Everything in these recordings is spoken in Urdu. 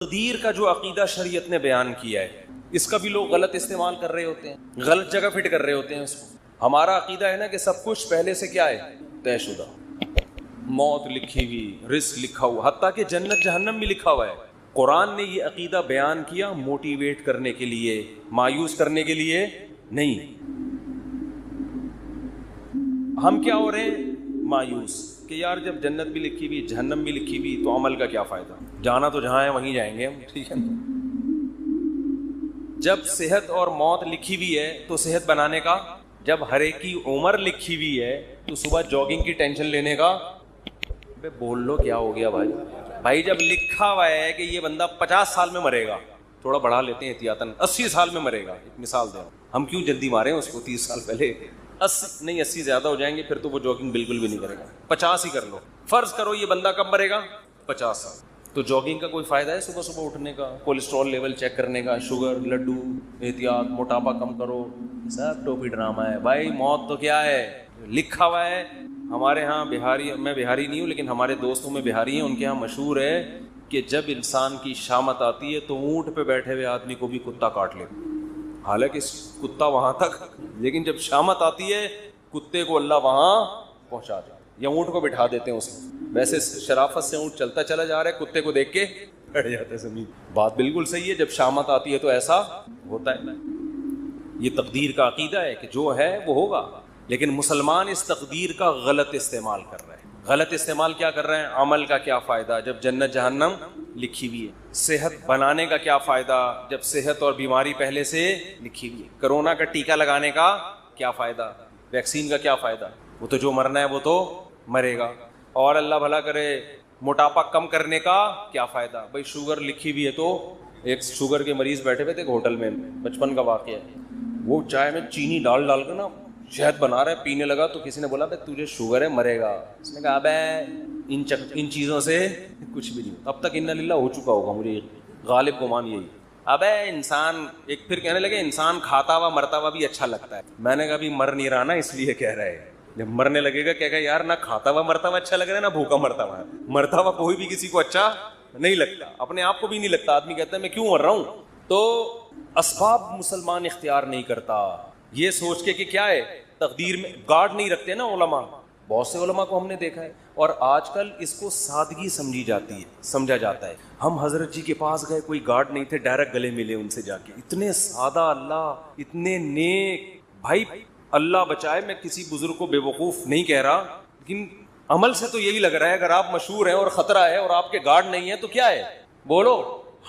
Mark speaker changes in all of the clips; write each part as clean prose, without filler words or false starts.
Speaker 1: تقدیر کا جو عقیدہ شریعت نے بیان کیا ہے اس کا بھی لوگ غلط استعمال کر رہے ہوتے ہیں, غلط جگہ فٹ کر رہے ہوتے ہیں اس کو. ہمارا عقیدہ ہے نا کہ سب کچھ پہلے سے کیا ہے, طے شدہ, موت لکھی ہوئی, رزق لکھا ہوا, حتیٰ کہ جنت جہنم بھی لکھا ہوا ہے. قرآن نے یہ عقیدہ بیان کیا موٹیویٹ کرنے کے لیے, مایوس کرنے کے لیے نہیں. ہم کیا ہو رہے ہیں, مایوس, کہ یار جب جنت بھی لکھی ہوئی جہنم بھی لکھی ہوئی تو عمل کا کیا فائدہ, جانا تو جہاں ہے وہیں جائیں گے ہم, ٹھیک ہے. جب صحت اور موت لکھی ہوئی ہے تو صحت بنانے کا, جب ہر ایک کی عمر لکھی ہوئی ہے تو صبح جاگنگ کی ٹینشن لینے کا. بے بول لو کیا ہو گیا بھائی جب لکھا ہوا ہے کہ یہ بندہ 50 سال میں مرے گا, تھوڑا بڑھا لیتے ہیں احتیاطاً, 80 سال میں مرے گا, ایک مثال دیں, ہم کیوں جلدی ماریں اس کو 30 سال پہلے, 80 زیادہ ہو جائیں گے پھر تو وہ جاگنگ بالکل بھی نہیں کرے گا, 50 ہی کر لو. فرض کرو یہ بندہ کب مرے گا, 50 سال. تو جاگنگ کا کوئی فائدہ ہے صبح صبح اٹھنے کا, کولیسٹرول لیول چیک کرنے کا, شوگر, لڈو, احتیاط, موٹاپا کم کرو, سب ٹوپی ڈرامہ ہے بھائی. موت تو کیا ہے, لکھا ہوا ہے. ہمارے ہاں بہاری, میں بہاری نہیں ہوں لیکن ہمارے دوستوں میں بہاری ہیں, ان کے ہاں مشہور ہے کہ جب انسان کی شامت آتی ہے تو اونٹ پہ بیٹھے ہوئے آدمی کو بھی کتا کاٹ لے, حالانکہ کتا وہاں تک, لیکن جب شامت آتی ہے کتے کو اللہ وہاں پہنچا دے, یا اونٹ کو بٹھا دیتے ہیں اس میں. ویسے شرافت سے اونٹ چلتا چلا جا رہا ہے, کتے کو دیکھ کے بیٹھ جاتا ہے زمین. بات بالکل صحیح ہے, جب شامت آتی ہے تو ایسا ہوتا ہے. یہ تقدیر کا عقیدہ ہے کہ جو ہے وہ ہوگا, لیکن مسلمان اس تقدیر کا غلط استعمال کر رہے ہیں. غلط استعمال کیا کر رہے ہیں, عمل کا کیا فائدہ جب جنت جہنم لکھی ہوئی ہے, صحت بنانے کا کیا فائدہ جب صحت اور بیماری پہلے سے لکھی ہوئی ہے, کرونا کا ٹیکہ لگانے کا کیا فائدہ, ویکسین کا کیا فائدہ, وہ تو جو مرنا ہے وہ تو مرے گا. اور اللہ بھلا کرے موٹاپا کم کرنے کا کیا فائدہ, بھائی شوگر لکھی ہوئی ہے تو ایک شوگر کے مریض بیٹھے ہوئے تھے ہوٹل میں, بچپن کا واقعہ ہے, وہ چائے میں چینی ڈال ڈال کر نا شہد بنا رہا ہے, پینے لگا تو کسی نے بولا بھائی تجھے شوگر ہے مرے گا, اس نے کہا ابے ان چیزوں سے کچھ بھی نہیں. اب تک ان للہ ہو چکا ہوگا, مجھے غالب گمان یہی. ابے انسان ایک پھر کہنے لگے انسان کھاتا ہوا مرتا ہوا بھی اچھا لگتا ہے. میں نے کہا ابھی مر نہیں رہا نا اس لیے کہہ رہا ہے, جب مرنے لگے گا کہے گا یار نہ کھاتا ہوا مرتا ہوا اچھا لگ رہا ہے نہ بھوکا مرتا ہوا. مرتا ہوا کوئی بھی کسی کو اچھا نہیں لگتا, اپنے آپ کو بھی نہیں لگتا. آدمی کہتا ہے میں کیوں مر رہا ہوں, تو اسباب مسلمان اختیار نہیں کرتا یہ سوچ کے کہ کیا ہے تقدیر میں گارڈ نہیں رکھتے نا علماء. بہت سے علماء کو ہم نے دیکھا ہے, اور آج کل اس کو سادگی سمجھی جاتی ہے, سمجھا جاتا ہے. ہم حضرت جی کے پاس گئے, کوئی گارڈ نہیں تھے, ڈائریکٹ گلے ملے ان سے جا کے, اتنے سادہ اللہ, اتنے نیک. بھائی اللہ بچائے, میں کسی بزرگ کو بے وقوف نہیں کہہ رہا, لیکن عمل سے تو یہی لگ رہا ہے اگر آپ مشہور ہیں اور خطرہ ہے اور آپ کے گارڈ نہیں ہے تو کیا ہے, بولو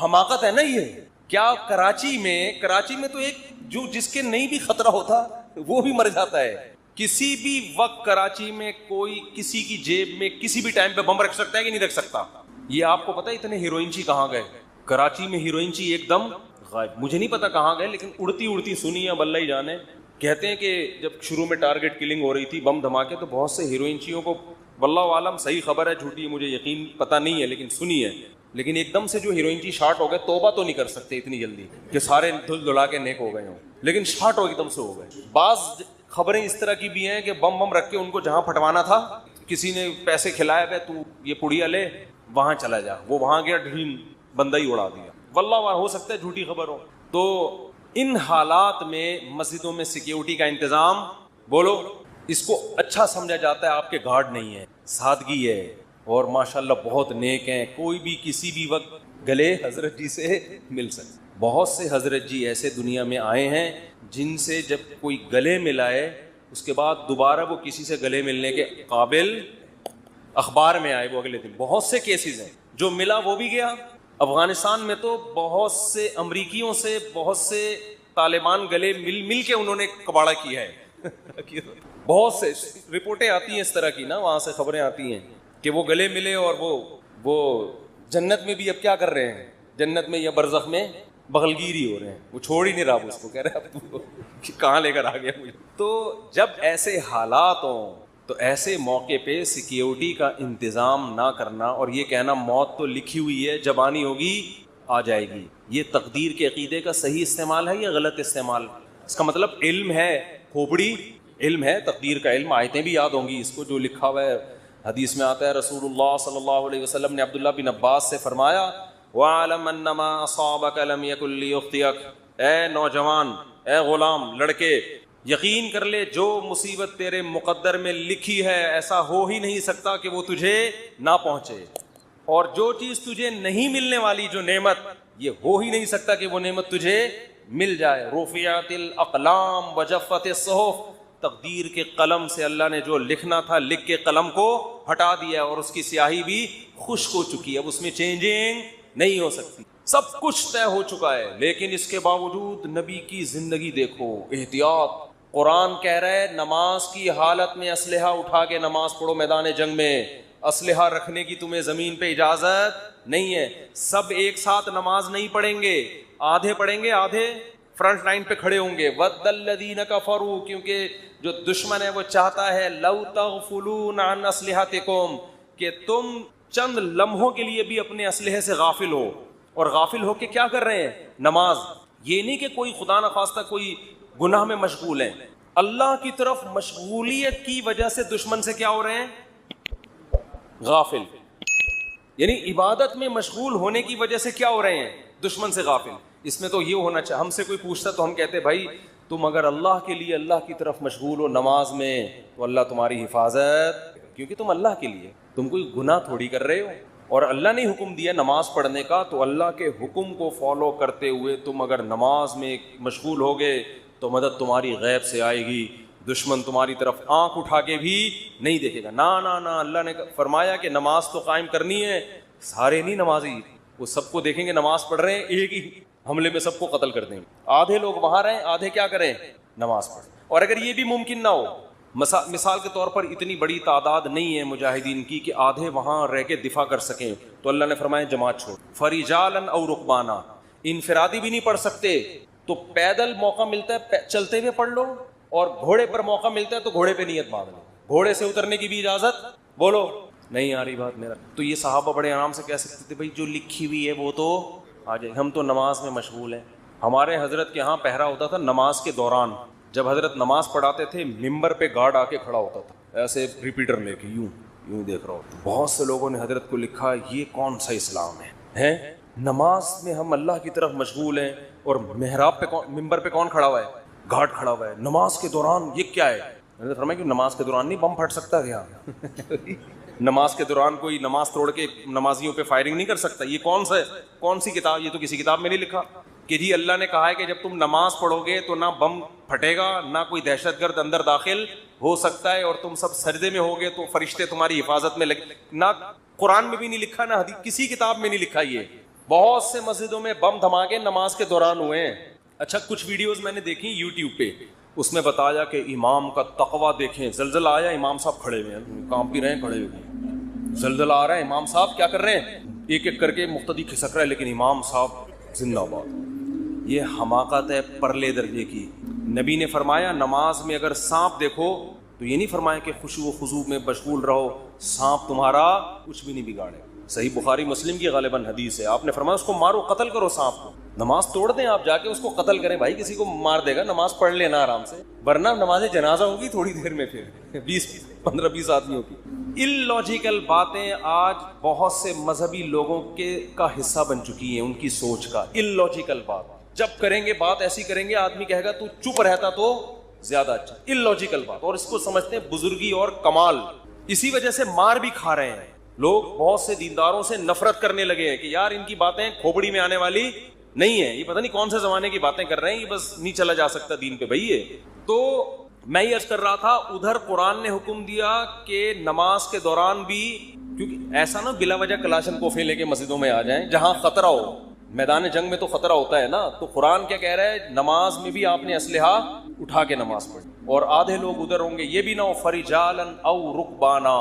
Speaker 1: حماقت ہے نا یہ. کیا کراچی میں تو ایک جو جس کے نہیں بھی خطرہ ہوتا وہ بھی مر جاتا ہے. کسی بھی وقت کراچی میں کوئی کسی کی جیب میں کسی بھی ٹائم پہ بم رکھ سکتا ہے کہ نہیں رکھ سکتا. یہ آپ کو پتا ہے اتنے ہیروئنچی کہاں گئے, کراچی میں ہیروئنچی ایک دم غائب. مجھے نہیں پتا کہاں گئے, لیکن اڑتی سنی ہے, اللہ ہی جانے. کہتے ہیں کہ جب شروع میں ٹارگٹ کلنگ ہو رہی تھی, بم دھماکے, تو بہت سے ہیروئنچیوں کو, واللہ عالم صحیح خبر ہے جھوٹی مجھے یقین پتہ نہیں ہے لیکن سنی ہے, لیکن ایک دم سے جو ہیروئنچی شارٹ ہو گئے, توبہ تو نہیں کر سکتے اتنی جلدی کہ سارے دھل دھلا کے نیک ہو گئے ہوں, لیکن شارٹ ہو ایک دم سے ہو گئے. بعض خبریں اس طرح کی بھی ہیں کہ بم رکھ کے ان کو جہاں پھٹوانا تھا کسی نے پیسے کھلائے ہوئے, تو یہ پڑیا لے وہاں چلا جا, وہ وہاں گیا ڈھیم بندہ ہی اڑا دیا. واللہ ہو سکتا ہے جھوٹی خبر ہو. تو ان حالات میں مسجدوں میں سیکیورٹی کا انتظام, بولو اس کو اچھا سمجھا جاتا ہے. آپ کے گارڈ نہیں ہے, سادگی ہے, اور ماشاءاللہ بہت نیک ہیں, کوئی بھی کسی بھی وقت گلے حضرت جی سے مل سکتے. بہت سے حضرت جی ایسے دنیا میں آئے ہیں جن سے جب کوئی گلے ملائے اس کے بعد دوبارہ وہ کسی سے گلے ملنے کے قابل, اخبار میں آئے وہ اگلے دن. بہت سے کیسز ہیں, جو ملا وہ بھی گیا. افغانستان میں تو بہت سے امریکیوں سے, بہت سے طالبان گلے مل کے انہوں نے کباڑا کیا ہے. بہت سے رپورٹیں آتی ہیں اس طرح کی نا, وہاں سے خبریں آتی ہیں کہ وہ گلے ملے, اور وہ جنت میں بھی اب کیا کر رہے ہیں, جنت میں یا برزخ میں بغلگیری ہو رہے ہیں. وہ چھوڑ ہی نہیں رہا اس کو, کہہ رہے اب کہاں لے کر آ گیا مجھے. تو جب ایسے حالات ہوں تو ایسے موقع پہ سیکیورٹی کا انتظام نہ کرنا, اور یہ کہنا موت تو لکھی ہوئی ہے جب آنی ہوگی آ جائے گی, یہ تقدیر کے عقیدے کا صحیح استعمال ہے یا غلط استعمال. اس کا مطلب علم ہے, کھوپڑی علم ہے, تقدیر کا علم. آیتیں بھی یاد ہوں گی اس کو جو لکھا ہوا ہے, حدیث میں آتا ہے رسول اللہ صلی اللہ علیہ وسلم نے عبداللہ بن عباس سے فرمایا, وَاعْلَمْ أَنَّ مَا أَصَابَكَ لَمْ يَكُنْ لِيُخْطِئَكَ، اے نوجوان، اے غلام، لڑکے، یقین کر لے جو مصیبت تیرے مقدر میں لکھی ہے ایسا ہو ہی نہیں سکتا کہ وہ تجھے نہ پہنچے، اور جو چیز تجھے نہیں ملنے والی، جو نعمت، یہ ہو ہی نہیں سکتا کہ وہ نعمت تجھے مل جائے۔ رفعت الاقلام وجفت الصحف، تقدیر کے قلم سے اللہ نے جو لکھنا تھا لکھ کے قلم کو ہٹا دیا، اور اس کی سیاہی بھی خشک ہو چکی ہے، اب اس میں چینجنگ نہیں ہو سکتی، سب کچھ طے ہو چکا ہے۔ لیکن اس کے باوجود نبی کی زندگی دیکھو، احتیاط۔ قرآن کہہ رہا ہے نماز کی حالت میں اسلحہ اٹھا کے نماز پڑھو، میدان جنگ میں اسلحہ رکھنے کی تمہیں زمین پہ اجازت نہیں ہے۔ سب ایک ساتھ نماز نہیں پڑھیں گے، آدھے پڑھیں گے، آدھے فرنٹ لائن پہ کھڑے ہوں گے۔ وَدَّ الَّذِينَ كَفَرُوا، کیونکہ جو دشمن ہے وہ چاہتا ہے لَوْ تَغْفُلُونَ عَنْ أَسْلِحَتِكُمْ، کہ تم چند لمحوں کے لیے بھی اپنے اسلحے سے غافل ہو، اور غافل ہو کے کیا کر رہے ہیں؟ نماز۔ یہ نہیں کہ کوئی خدا نخواستہ کوئی گناہ میں مشغول ہیں، اللہ کی طرف مشغولیت کی وجہ سے دشمن سے کیا ہو رہے ہیں؟ غافل، یعنی عبادت میں مشغول ہونے کی وجہ سے کیا ہو رہے ہیں؟ دشمن سے غافل۔ اس میں تو یہ ہونا چاہیے، ہم سے کوئی پوچھتا تو ہم کہتے بھائی تم اگر اللہ کے لیے اللہ کی طرف مشغول ہو نماز میں تو اللہ تمہاری حفاظت، کیونکہ تم اللہ کے لیے، تم کوئی گناہ تھوڑی کر رہے ہو، اور اللہ نے حکم دیا نماز پڑھنے کا، تو اللہ کے حکم کو فالو کرتے ہوئے تم اگر نماز میں مشغول ہوگے تو مدد تمہاری غیب سے آئے گی، دشمن تمہاری طرف آنکھ اٹھا کے بھی نہیں دیکھے گا۔ نا اللہ نے فرمایا کہ نماز تو قائم کرنی ہے، سارے نہیں نمازی، وہ سب کو دیکھیں گے نماز پڑھ رہے ہیں، ایک ہی حملے میں سب کو قتل کر دیں گے۔ آدھے لوگ وہاں رہیں، آدھے کیا کریں؟ نماز پڑھیں۔ اور اگر یہ بھی ممکن نہ ہو، مثال کے طور پر اتنی بڑی تعداد نہیں ہے مجاہدین کی کہ آدھے وہاں رہ کے دفاع کر سکیں، تو اللہ نے فرمایا جماعت چھوڑ، فرجالاً او رکبانا، انفرادی بھی نہیں پڑھ سکتے تو پیدل موقع ملتا ہے چلتے ہوئے پڑھ لو، اور گھوڑے پر موقع ملتا ہے تو گھوڑے پہ نیت باندھ لو، گھوڑے سے اترنے کی بھی اجازت، بولو نہیں آ رہی بات میرا، تو یہ صحابہ بڑے آرام سے کہہ سکتے تھے بھائی جو لکھی ہوئی ہے وہ تو آ جائے، ہم تو نماز میں مشغول ہیں۔ ہمارے حضرت کے ہاں پہرا ہوتا تھا نماز کے دوران، جب حضرت نماز پڑھاتے تھے ممبر پہ گارڈ آ کے کھڑا ہوتا تھا، ایسے ریپیٹر لے کے یوں دیکھ رہا ہوتا۔ بہت سے لوگوں نے حضرت کو لکھا یہ کون سا اسلام ہے؟ نماز میں ہم اللہ کی طرف مشغول ہیں، اور محراب پہ ممبر پہ کون کھڑا ہوا ہے؟ گارڈ کھڑا ہوا ہے، نماز کے دوران یہ کیا ہے؟ حضرت فرمایا کہ نماز کے دوران نہیں بم پھٹ سکتا کیا؟ نماز کے دوران کوئی نماز توڑ کے نمازیوں پہ فائرنگ نہیں کر سکتا۔ یہ کون سی کتاب؟ یہ تو کسی کتاب میں نہیں لکھا کہ جی اللہ نے کہا ہے کہ جب تم نماز پڑھو گے تو نہ بم پھٹے گا، نہ کوئی دہشت گرد اندر داخل ہو سکتا ہے، اور تم سب سجدے میں ہوگے تو فرشتے تمہاری حفاظت میں لگے۔ نہ قرآن میں بھی نہیں لکھا، نہ حدیث کسی کتاب میں نہیں لکھا۔ یہ بہت سے مسجدوں میں بم دھماکے نماز کے دوران ہوئے ہیں۔ اچھا کچھ ویڈیوز میں نے دیکھی یوٹیوب پہ، اس میں بتایا کہ امام کا تقویٰ دیکھیں، زلزلہ آیا امام صاحب کھڑے ہوئے ہیں، کام بھی رہے ہیں کھڑے ہوئے، زلزلہ آ رہا ہے امام صاحب کیا کر رہے ہیں؟ ایک ایک کر کے مقتدی کھسک رہا ہے، لیکن امام صاحب زندہ باد۔ یہ حماقت ہے پرلے درجے کی۔ نبی نے فرمایا نماز میں اگر سانپ دیکھو تو یہ نہیں فرمایا کہ خشوع و خضوع میں مشغول رہو، سانپ تمہارا کچھ بھی نہیں بگاڑے۔ صحیح بخاری مسلم کی غالباً حدیث ہے، آپ نے فرمایا اس کو مارو، قتل کرو سانپ کو، نماز توڑ دیں آپ جا کے اس کو قتل کریں۔ بھائی کسی کو مار دے گا، نماز پڑھ لینا آرام سے، ورنہ نماز جنازہ ہوگی تھوڑی دیر میں، پھر 15-20 آدمیوں کی۔ اللاجیکل باتیں آج بہت سے مذہبی لوگوں کا حصہ بن چکی ہیں، ان کی سوچ کا۔ اللاجیکل بات جب کریں گے، بات ایسی کریں گے، آدمی کہے گا تو چپ رہتا تو زیادہ اچھا۔ اللاجیکل بات، اور اس کو سمجھتے ہیں بزرگی اور کمال، اسی وجہ سے مار بھی کھا رہے ہیں لوگ۔ بہت سے دینداروں سے نفرت کرنے لگے ہیں کہ یار ان کی باتیں کھوپڑی میں آنے والی نہیں ہے، یہ پتہ نہیں کون سے زمانے کی باتیں کر رہے ہیں، یہ بس نہیں چلا جا سکتا دین پہ۔ بھائی یہ تو میں یہ عرض کر رہا تھا، ادھر قرآن نے حکم دیا کہ نماز کے دوران بھی، کیونکہ ایسا نہ بلا وجہ کلاشن کوفے لے کے مسجدوں میں آ جائیں جہاں خطرہ ہو، میدان جنگ میں تو خطرہ ہوتا ہے نا، تو قرآن کیا کہہ رہا ہے؟ نماز میں بھی آپ نے اسلحہ اٹھا کے نماز پڑھی، اور آدھے لوگ ادھر ہوں گے، یہ بھی نہ ہو فرجالن او رکبانا،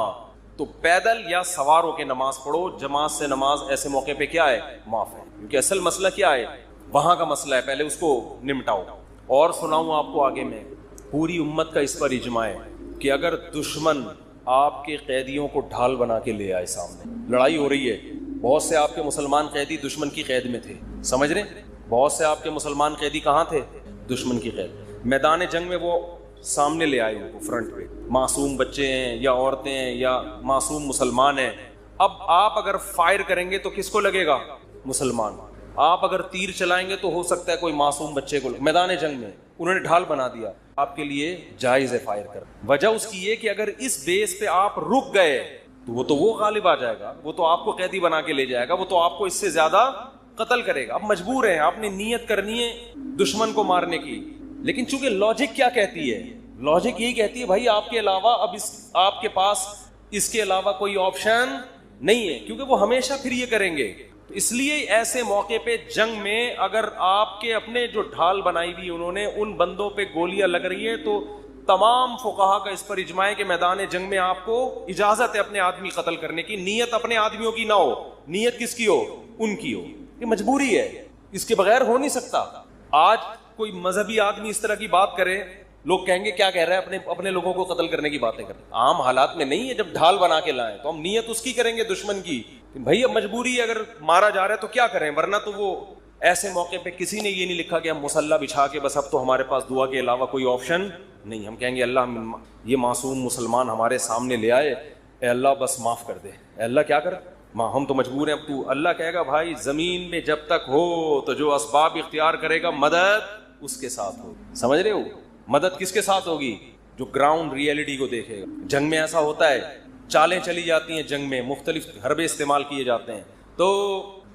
Speaker 1: تو پیدل یا سوار ہو کے نماز پڑھو۔ جماعت سے نماز ایسے موقع پہ کیا ہے؟ معاف ہے، کیونکہ اصل مسئلہ کیا ہے؟ وہاں کا مسئلہ ہے، پہلے اس کو نمٹاؤ۔ اور سناؤں آپ کو آگے میں، پوری امت کا اس پر اجماع ہے کہ اگر دشمن آپ کے قیدیوں کو ڈھال بنا کے لے آئے سامنے، لڑائی ہو رہی ہے، بہت سے آپ کے مسلمان قیدی دشمن کی قید میں تھے، سمجھ رہے ہیں؟ بہت سے آپ کے مسلمان قیدی کہاں تھے؟ دشمن کی قید۔ میدان جنگ میں وہ سامنے لے آئے ان کو فرنٹ پہ، معصوم بچے ہیں یا عورتیں ہیں یا معصوم مسلمان ہیں۔ اب آپ اگر فائر کریں گے تو کس کو لگے گا؟ مسلمان. آپ اگر تیر چلائیں گے تو ہو سکتا ہے کوئی معصوم بچے کو میدان جنگ میں انہوں نے ڈھال بنا دیا, آپ کے لیے جائز ہے فائر کر. وجہ اس کی یہ کہ اگر اس بیس پہ آپ رک گئے تو وہ غالب آ جائے گا, وہ تو آپ کو قیدی بنا کے لے جائے گا, وہ تو آپ کو اس سے زیادہ قتل کرے گا. اب مجبور ہیں, آپ نے نیت کرنی ہے دشمن کو مارنے کی, لیکن چونکہ لاجک کیا کہتی ہے, لاجک یہی کہتی ہے بھائی آپ کے علاوہ اب آپ کے پاس اس کے علاوہ کوئی آپشن نہیں ہے, کیونکہ وہ ہمیشہ پھر یہ کریں گے. تو اس لیے ایسے موقع پہ جنگ میں اگر آپ کے اپنے جو ڈھال بنائی ہوئی انہوں نے ان بندوں پہ گولیاں لگ رہی ہیں تو تمام فقہا کا اس پر اجماع ہے کہ میدان جنگ میں آپ کو اجازت ہے اپنے آدمی قتل کرنے کی. نیت اپنے آدمیوں کی نہ ہو, نیت کس کی ہو, ان کی ہو. یہ مجبوری ہے, اس کے بغیر ہو نہیں سکتا. آج کوئی مذہبی آدمی اس طرح کی بات کرے, لوگ کہیں گے کیا کہہ رہا ہے, اپنے لوگوں کو قتل کرنے کی باتیں کریں. عام حالات میں نہیں ہے, جب ڈھال بنا کے لائیں تو ہم نیت اس کی کریں گے دشمن کی. بھائی اب مجبوری ہے, اگر مارا جا رہا ہے تو کیا کریں, ورنہ تو وہ ایسے موقع پہ کسی نے یہ نہیں لکھا کہ ہم مسلح بچھا کے بس اب تو ہمارے پاس دعا کے علاوہ کوئی آپشن نہیں. ہم کہیں گے اللہ یہ معصوم مسلمان ہمارے سامنے لے آئے, اے اللہ بس معاف کر دے, اے اللہ کیا کر, ہم تو مجبور ہیں. اب تو اللہ کہے گا بھائی زمین میں جب تک ہو تو جو اسباب اختیار کرے گا مدد اس کے ساتھ ہوگی. سمجھ رہے ہو, مدد کس کے ساتھ ہوگی, جو گراؤنڈ ریئلٹی کو دیکھے گا. جنگ میں ایسا ہوتا ہے, چالیں چلی جاتی ہیں جنگ میں, مختلف حربے استعمال کیے جاتے ہیں. تو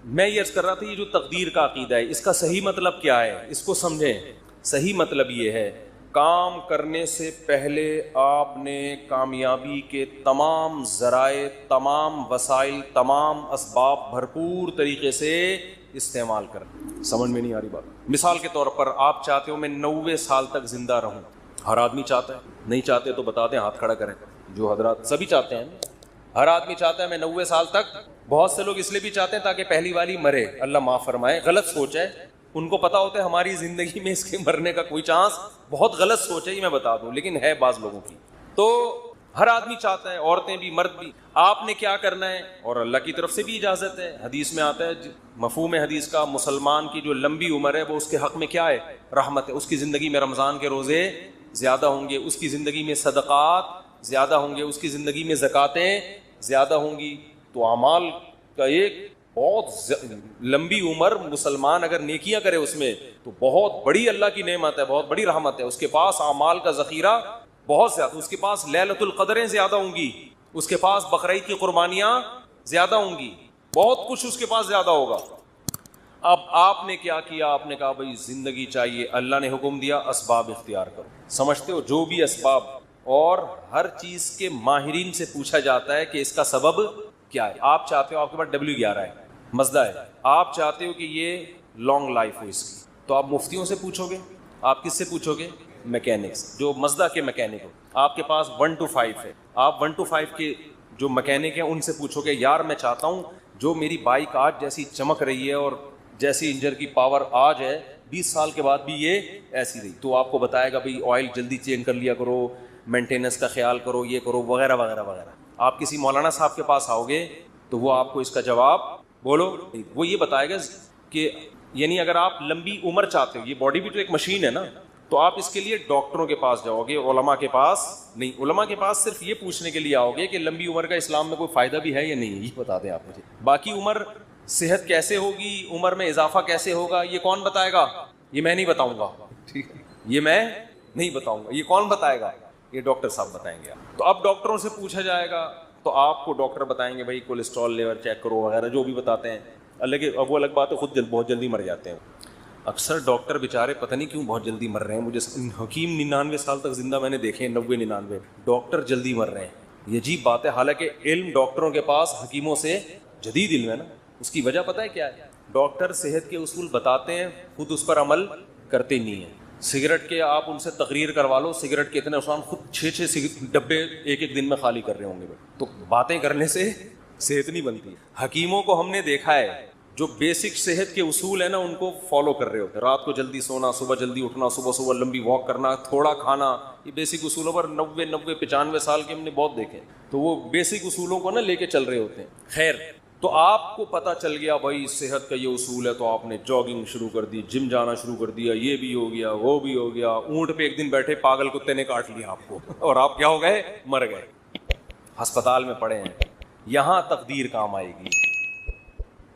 Speaker 1: میں یہ عرض کر رہا تھا, یہ جو تقدیر کا عقیدہ ہے اس کا صحیح مطلب کیا ہے, اس کو سمجھیں. صحیح مطلب یہ ہے, کام کرنے سے پہلے آپ نے کامیابی کے تمام ذرائع, تمام وسائل, تمام اسباب بھرپور طریقے سے استعمال کریں. سمجھ میں نہیں آ رہی بات؟ مثال کے طور پر آپ چاہتے ہو میں 90 سال تک زندہ رہوں, ہر آدمی چاہتا ہے, نہیں چاہتے تو بتا دیں, ہاتھ کھڑا کریں. جو حضرات سبھی چاہتے ہیں, ہر آدمی چاہتا ہے میں 90 سال تک. بہت سے لوگ اس لیے بھی چاہتے ہیں تاکہ پہلی والی مرے, اللہ معاف فرمائے, غلط سوچ ہے. ان کو پتا ہوتا ہے ہماری زندگی میں اس کے مرنے کا کوئی چانس, بہت غلط سوچ ہے یہ میں بتا دوں, لیکن ہے بعض لوگوں کی. تو ہر آدمی چاہتا ہے, عورتیں بھی مرد بھی. آپ نے کیا کرنا ہے, اور اللہ کی طرف سے بھی اجازت ہے, حدیث میں آتا ہے, مفہوم حدیث کا, مسلمان کی جو لمبی عمر ہے وہ اس کے حق میں کیا ہے, رحمت ہے. اس کی زندگی میں رمضان کے روزے زیادہ ہوں گے, اس کی زندگی میں صدقات زیادہ ہوں گے, اس کی زندگی میں زکاتیں زیادہ ہوں گی. تو اعمال کا ایک بہت لمبی عمر مسلمان اگر نیکیاں کرے اس میں تو بہت بڑی اللہ کی نعمت ہے, بہت بڑی رحمت ہے. اس کے پاس اعمال کا ذخیرہ بہت زیادہ, اس کے پاس لیلۃ القدریں زیادہ ہوں گی, اس کے پاس بقرعید کی قربانیاں زیادہ ہوں گی, بہت کچھ اس کے پاس زیادہ ہوگا. اب آپ نے کیا کیا, آپ نے کہا بھائی زندگی چاہیے, اللہ نے حکم دیا اسباب اختیار کرو. سمجھتے ہو, جو بھی اسباب, اور ہر چیز کے ماہرین سے پوچھا جاتا ہے کہ اس کا سبب کیا ہے. آپ چاہتے ہو, آپ کے پاس W11 ہے, مزدہ ہے, آپ چاہتے ہو کہ یہ لانگ لائف ہو اس کی, تو آپ مفتیوں سے پوچھو گے. آپ کس سے پوچھو گے, میکینکس, جو مزدہ کے میکینک ہو. آپ کے پاس 1 to 5 ہے, آپ 1 to 5 کے جو میکینک ہیں ان سے پوچھو گے, یار میں چاہتا ہوں جو میری بائک آج جیسی چمک رہی ہے اور جیسی انجن کی پاور آج ہے 20 سال کے بعد بھی یہ ایسی رہی. تو آپ کو بتائے گا بھائی آئل جلدی چینج کر لیا کرو, مینٹیننس کا خیال کرو, یہ کرو, وغیرہ وغیرہ وغیرہ. آپ کسی مولانا صاحب کے پاس آؤ گے تو وہ آپ کو اس کا جواب بولو, وہ یہ بتائے گا کہ یعنی اگر آپ لمبی عمر چاہتے ہو, یہ باڈی بھی تو ایک مشین ہے نا, تو آپ اس کے لیے ڈاکٹروں کے پاس جاؤ گے, علماء کے پاس نہیں. علماء کے پاس صرف یہ پوچھنے کے لیے آؤ گے کہ لمبی عمر کا اسلام میں کوئی فائدہ بھی ہے یا نہیں, یہ بتا دیں آپ مجھے. باقی عمر, صحت کیسے ہوگی, عمر میں اضافہ کیسے ہوگا, یہ کون بتائے گا, یہ میں نہیں بتاؤں گا, ٹھیک ہے, یہ میں نہیں بتاؤں گا. یہ کون بتائے گا, یہ ڈاکٹر صاحب بتائیں گے. تو اب ڈاکٹروں سے پوچھا جائے گا تو آپ کو ڈاکٹر بتائیں گے بھائی کولیسٹرول لیول چیک کرو وغیرہ, جو بھی بتاتے ہیں. اب وہ الگ بات ہے, خود بہت جلدی مر جاتے ہیں. اکثر ڈاکٹر بیچارے پتہ نہیں کیوں بہت جلدی مر رہے ہیں. مجھے حکیم 99 سال تک زندہ میں نے دیکھے ہیں, 90-99, ڈاکٹر جلدی مر رہے ہیں. یہ عجیب بات ہے, حالانکہ علم ڈاکٹروں کے پاس حکیموں سے جدید علم ہے نا. اس کی وجہ پتہ ہے کیا ہے, ڈاکٹر صحت کے اصول بتاتے ہیں, خود اس پر عمل کرتے نہیں ہیں. سگریٹ کے آپ ان سے تقریر کروا لو, سگریٹ کے اتنے نقصان, خود 6 ڈبے ایک دن میں خالی کر رہے ہوں گے. تو باتیں کرنے سے صحت نہیں بنتی. حکیموں کو ہم نے دیکھا ہے جو بیسک صحت کے اصول ہیں نا ان کو فالو کر رہے ہوتے ہیں. رات کو جلدی سونا, صبح جلدی اٹھنا, صبح لمبی واک کرنا, تھوڑا کھانا, یہ بیسک اصولوں پر 90-95 سال کے ہم نے بہت دیکھے. تو وہ بیسک اصولوں کو نا لے کے چل رہے ہوتے ہیں. خیر, تو آپ کو پتہ چل گیا بھائی صحت کا یہ اصول ہے, تو آپ نے جاگنگ شروع کر دی, جم جانا شروع کر دیا, یہ بھی ہو گیا, وہ بھی ہو گیا. اونٹ پہ ایک دن بیٹھے پاگل کتے نے کاٹ لیا آپ کو اور آپ کیا ہو گئے, مر گئے, ہسپتال میں پڑے ہیں. یہاں تقدیر کام آئے گی.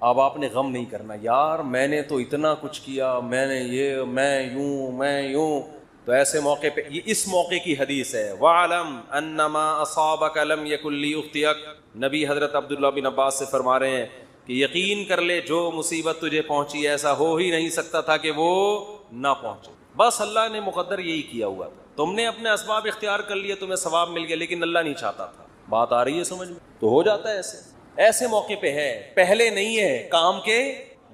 Speaker 1: اب آپ نے غم نہیں کرنا یار میں نے تو اتنا کچھ کیا, میں نے یہ, میں یوں. تو ایسے موقع پہ یہ اس موقع کی حدیث ہے, وَعْلَمْ أَنَّمَا أَصَابَكَ لَمْ يَكُنْ لِيُخْطِئَكَ. نبی حضرت عبداللہ بن عباس سے فرما رہے ہیں کہ یقین کر لے جو مصیبت تجھے پہنچی ایسا ہو ہی نہیں سکتا تھا کہ وہ نہ پہنچے, بس اللہ نے مقدر یہی کیا ہوا تھا. تم نے اپنے اسباب اختیار کر لیے, تمہیں ثواب مل گیا, لیکن اللہ نہیں چاہتا تھا. بات آ رہی ہے سمجھ میں؟ تو ہو جاتا ہے ایسے موقع پہ ہے, پہلے نہیں ہے, کام کے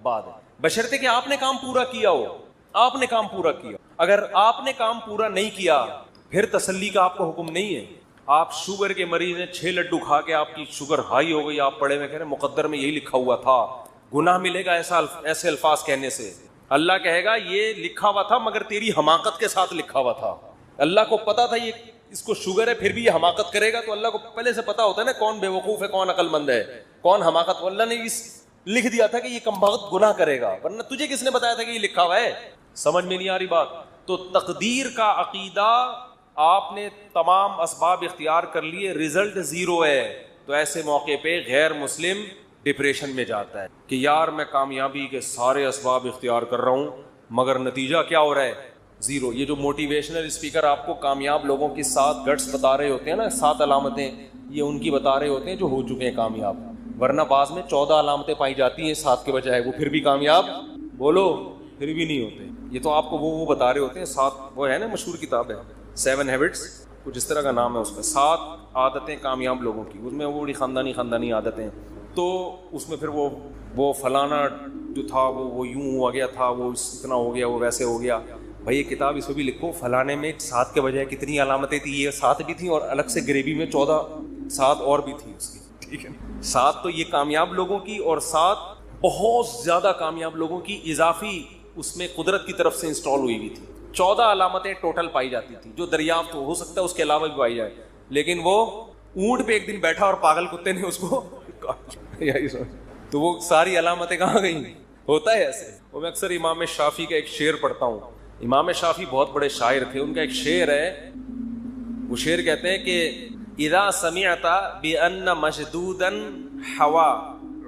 Speaker 1: بعد ہے, بشرطے کہ آپ نے کام پورا کیا ہو. آپ نے کام پورا کیا, اگر آپ نے کام پورا نہیں کیا پھر تسلی کا آپ کو حکم نہیں ہے. آپ شوگر کے مریض ہیں, 6 لڈو کھا کے آپ کی شوگر ہائی ہو گئی, آپ پڑھے میں کہہ رہے ہیں مقدر میں یہی لکھا ہوا تھا, گناہ ملے گا ایسے الفاظ کہنے سے. اللہ کہے گا یہ لکھا ہوا تھا مگر تیری حماقت کے ساتھ لکھا ہوا تھا. اللہ کو پتا تھا یہ اس کو شوگر ہے پھر بھی یہ حماقت کرے گا, تو اللہ کو پہلے سے پتا ہوتا ہے نا کون بے وقوف ہے, کون عقل مند ہے, کون حماقت. اللہ نے اس لکھ دیا تھا کہ یہ کم بخت گناہ کرے گا, ورنہ تجھے کس نے بتایا تھا کہ یہ لکھا ہوا ہے؟ سمجھ میں نہیں آ رہی بات؟ تو تقدیر کا عقیدہ, آپ نے تمام اسباب اختیار کر لیے, رزلٹ زیرو ہے, تو ایسے موقع پہ غیر مسلم ڈپریشن میں جاتا ہے کہ یار میں کامیابی کے سارے اسباب اختیار کر رہا ہوں مگر نتیجہ کیا ہو رہا ہے؟ زیرو. یہ جو موٹیویشنل اسپیکر آپ کو کامیاب لوگوں کی 7 گٹس بتا رہے ہوتے ہیں نا, 7 علامتیں, یہ ان کی بتا رہے ہوتے ہیں جو ہو چکے ہیں کامیاب, ورنہ بعض میں 14 علامتیں پائی جاتی ہیں 7 کے بجائے, وہ پھر بھی کامیاب, بولو پھر بھی نہیں ہوتے. یہ تو آپ کو وہ بتا رہے ہوتے ہیں 7, وہ ہے نا مشہور کتاب ہے 7 ہیبٹس, کچھ اس طرح کا نام ہے اس کا, 7 عادتیں کامیاب لوگوں کی. اس میں وہ بڑی خاندانی عادتیں, تو اس میں پھر وہ فلانا جو تھا وہ یوں ہو گیا تھا, وہ اتنا ہو گیا, وہ ویسے ہو گیا. بھائی یہ کتاب اس میں بھی لکھو فلانے میں 7 کے بجائے کتنی علامتیں تھیں, یہ 7 بھی تھیں اور الگ سے گریوی میں 14 7 اور بھی تھیں اس کی, ٹھیک ہے. 7 تو یہ کامیاب لوگوں کی, اور 7 بہت زیادہ کامیاب لوگوں کی اضافی اس میں قدرت کی طرف سے انسٹال ہوئی ہوئی تھی. 14 علامتیں ٹوٹل پائی جاتی تھی جو دریافت ہو سکتا ہے اس کے علاوہ بھی پائی جائے, لیکن وہ اونٹ پہ ایک دن بیٹھا اور پاگل کتے نے اس کو تو وہ ساری علامتیں کہاں گئیں؟ ہوتا ہے ایسے. وہ میں اکثر امام شافعی کا ایک شعر پڑھتا ہوں. امام شافعی بہت بڑے شاعر تھے, ان کا ایک شعر ہے, وہ شعر کہتے ہیں کہ اذا سمعت بان مشدودا حوا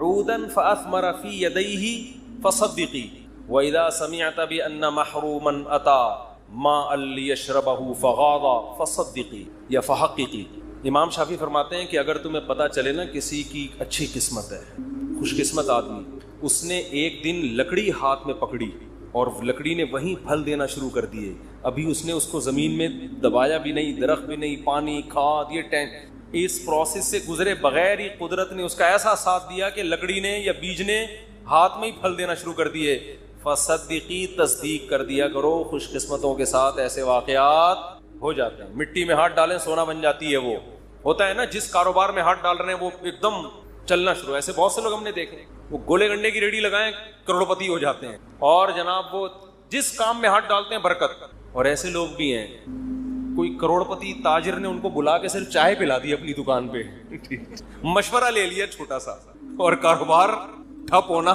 Speaker 1: عودا فاثمر في يديه فصدقي واذا سمعت بان محروما اتى ماء ليشربه فغاض فصدقي یا فحققي. امام شافعی فرماتے ہیں کہ اگر تمہیں پتہ چلے نا کسی کی اچھی قسمت ہے, خوش قسمت آدمی, اس نے ایک دن لکڑی ہاتھ میں پکڑی اور لکڑی نے وہیں پھل دینا شروع کر دیے, ابھی اس نے اس کو زمین میں دبایا بھی نہیں, درخت بھی نہیں, پانی کھاد یہ اس پروسیس سے گزرے بغیر ہی قدرت نے اس کا ایسا ساتھ دیا کہ لکڑی نے یا بیج نے ہاتھ میں ہی پھل دینا شروع کر دیے. فصدقی, تصدیق کر دیا کرو, خوش قسمتوں کے ساتھ ایسے واقعات ہو جاتے ہیں. مٹی میں ہاتھ ڈالیں سونا بن جاتی ہے, وہ ہوتا ہے نا, جس کاروبار میں ہاتھ ڈال رہے ہیں وہ ایک دم چلنا شروع. ایسے بہت سے لوگ ہم نے دیکھے, وہ گولے گنڈے کی ریڑھی لگائیں کروڑپتی ہو جاتے ہیں, اور جناب وہ جس کام میں ہاتھ ڈالتے ہیں برکت. اور ایسے لوگ بھی ہیں, کوئی کروڑپتی تاجر نے ان کو بلا کے صرف چائے پلا دی اپنی دکان پہ, مشورہ لے لیا چھوٹا سا, اور کاروبار ٹھپ ہونا.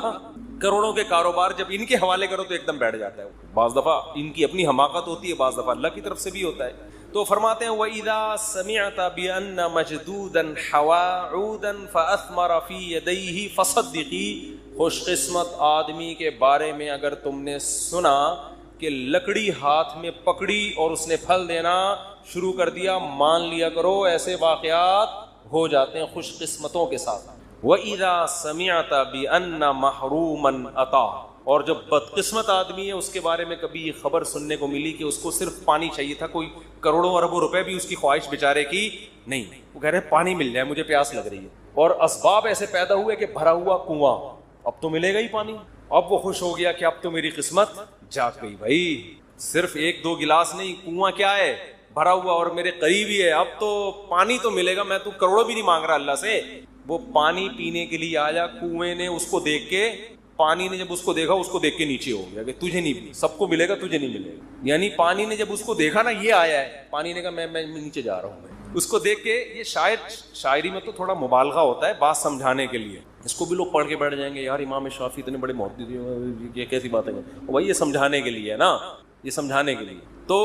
Speaker 1: کروڑوں کے کاروبار جب ان کے حوالے کرو تو ایک دم بیٹھ جاتا ہے. بعض دفعہ ان کی اپنی حماقت ہوتی ہے, بعض دفعہ اللہ کی طرف سے بھی ہوتا ہے. تو فرماتے ہیں وَإِذَا سَمِعْتَ بِأَنَّ مَجْدُودًا حَوَا عُودًا فَأَثْمَرَ فِي يَدَيْهِ فَصَدِّقِي. خوش قسمت آدمی کے بارے میں اگر تم نے سنا کہ لکڑی ہاتھ میں پکڑی اور اس نے پھل دینا شروع کر دیا, مان لیا کرو ایسے واقعات ہو جاتے ہیں خوش قسمتوں کے ساتھ. وَإِذَا سَمِعْتَ بِأَنَّ مَحْرُومًا أَتَى. اور جو بدقسمت آدمی ہے اس کے بارے میں کبھی یہ خبر سننے کو ملی کہ اس کو صرف پانی چاہیے تھا, کوئی کروڑوں اربوں روپے بھی اس کی خواہش بیچارے کی نہیں, وہ کہہ رہے ہیں پانی مل جائے مجھے پیاس لگ رہی ہے, اور اسباب ایسے پیدا ہوئے کہ بھرا ہوا کنواں, اب تو ملے گا ہی پانی. اب وہ خوش ہو گیا کہ اب تو میری قسمت جاگ گئی. بھائی صرف 1-2 گلاس نہیں, کنواں کیا ہے بھرا ہوا اور میرے قریب ہی ہے, اب تو پانی تو ملے گا, میں تو کروڑوں بھی نہیں مانگ رہا اللہ سے. وہ پانی پینے کے لیے آیا, کنویں نے اس کو دیکھ کے, پانی نے جب اس کو دیکھا اس کو دیکھ کے نیچے ہو گیا کہ تجھے نہیں, سب کو ملے گا تجھے نہیں ملے گا. یعنی پانی نے جب اس کو دیکھا نا یہ آیا ہے, پانی نے کہا میں نیچے جا رہا ہوں. اس کو دیکھ کے یہ شاعری میں تو تھوڑا مبالغہ ہوتا ہے بات سمجھانے کے لیے, اس کو بھی لوگ پڑھ کے بیٹھ جائیں گے یار امام شافعی اتنے بڑے محدث ہیں, یہ کیسی باتیں ہیں. بھائی یہ سمجھانے کے لیے ہے نا, یہ سمجھانے کے لیے. تو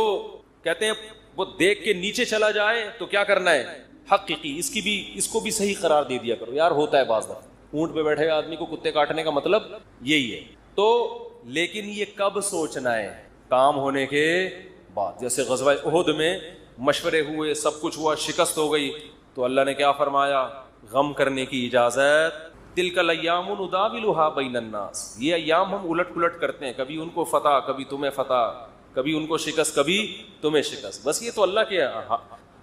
Speaker 1: کہتے ہیں وہ دیکھ کے نیچے چلا جائے تو کیا کرنا ہے, حقیقی اس کو بھی صحیح قرار دے دیا کرو. یار ہوتا ہے بعض دفعہ اونٹ پہ بیٹھے آدمی کو کتے کاٹنے کا مطلب یہی ہے. تو لیکن یہ کب سوچنا ہے؟ کام ہونے کے بعد. جیسے غزوہ احد میں مشورے ہوئے, سب کچھ ہوا, شکست ہو گئی, تو اللہ نے کیا فرمایا؟ غم کرنے کی اجازت. تلک الایام نداولها بین الناس, یہ ایام ہم الٹ پلٹ کرتے ہیں, کبھی ان کو فتح, کبھی تمہیں فتح, کبھی ان کو شکست, کبھی تمہیں شکست. بس یہ تو اللہ کے,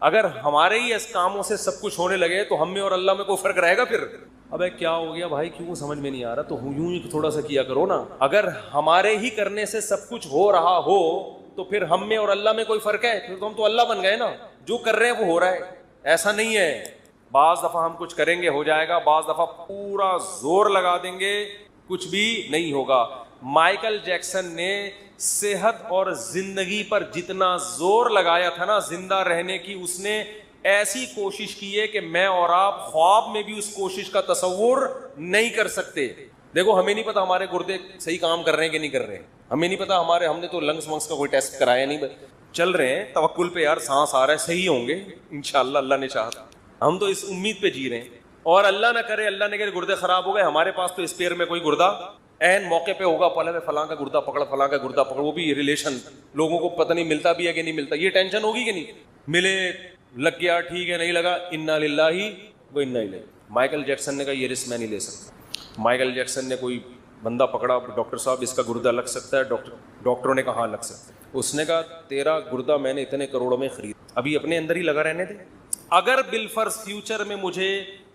Speaker 1: اگر ہمارے ہی اس کاموں سے سب کچھ ہونے لگے تو ہم میں اور اللہ میں کوئی فرق رہے گا پھر؟ ابے کیا ہو گیا بھائی, کیوں سمجھ میں نہیں آ رہا؟ تو یوں ہی تھوڑا سا کیا کرو نا. اگر ہمارے ہی کرنے سے سب کچھ ہو رہا ہو تو پھر ہم میں اور اللہ میں کوئی فرق ہے؟ پھر تو ہم تو اللہ بن گئے نا. جو کر رہے ہیں وہ ہو رہا ہے. ایسا نہیں ہے, بعض دفعہ ہم کچھ کریں گے ہو جائے گا, بعض دفعہ پورا زور لگا دیں گے کچھ بھی نہیں ہوگا. مائیکل جیکسن نے صحت اور زندگی پر جتنا زور لگایا تھا نا زندہ رہنے کی, اس نے ایسی کوشش کی ہے کہ میں اور آپ خواب میں بھی اس کوشش کا تصور نہیں کر سکتے. دیکھو ہمیں نہیں پتا ہمارے گردے صحیح کام کر رہے ہیں کہ نہیں کر رہے ہیں, ہمیں نہیں پتا ہم نے تو لنگس ونگس کا کوئی ٹیسٹ کرایا نہیں, چل رہے ہیں توکل پہ یار, سانس آ رہا ہے, صحیح ہوں گے انشاءاللہ, اللہ نے چاہا. ہم تو اس امید پہ جی رہے ہیں, اور اللہ نہ کرے گردے خراب ہو گئے, ہمارے پاس تو اسپیئر میں کوئی گردہ این موقع پہ ہوگا, پہلے فلاں کا گردہ پکڑ, فلاں کا گردہ پکڑ, وہ بھی ریلیشن, لوگوں کو پتہ نہیں ملتا بھی ہے کہ نہیں ملتا, یہ ٹینشن ہوگی کہ نہیں؟ ملے, لگ گیا, ٹھیک ہے, نہیں لگا, انا للہ و انا الیہ. مائیکل جیکسن نے کہا یہ رسک میں نہیں لے سکتا. مائیکل جیکسن نے کوئی بندہ پکڑا, ڈاکٹر صاحب اس کا گردہ لگ سکتا ہے؟ ڈاکٹروں نے کہا ہاں لگ سکتا ہے. اس نے کہا تیرا گردہ میں نے اتنے کروڑوں میں خرید, ابھی اپنے اندر ہی لگا رہنے دے. اگر بالفرض فیوچر میں مجھے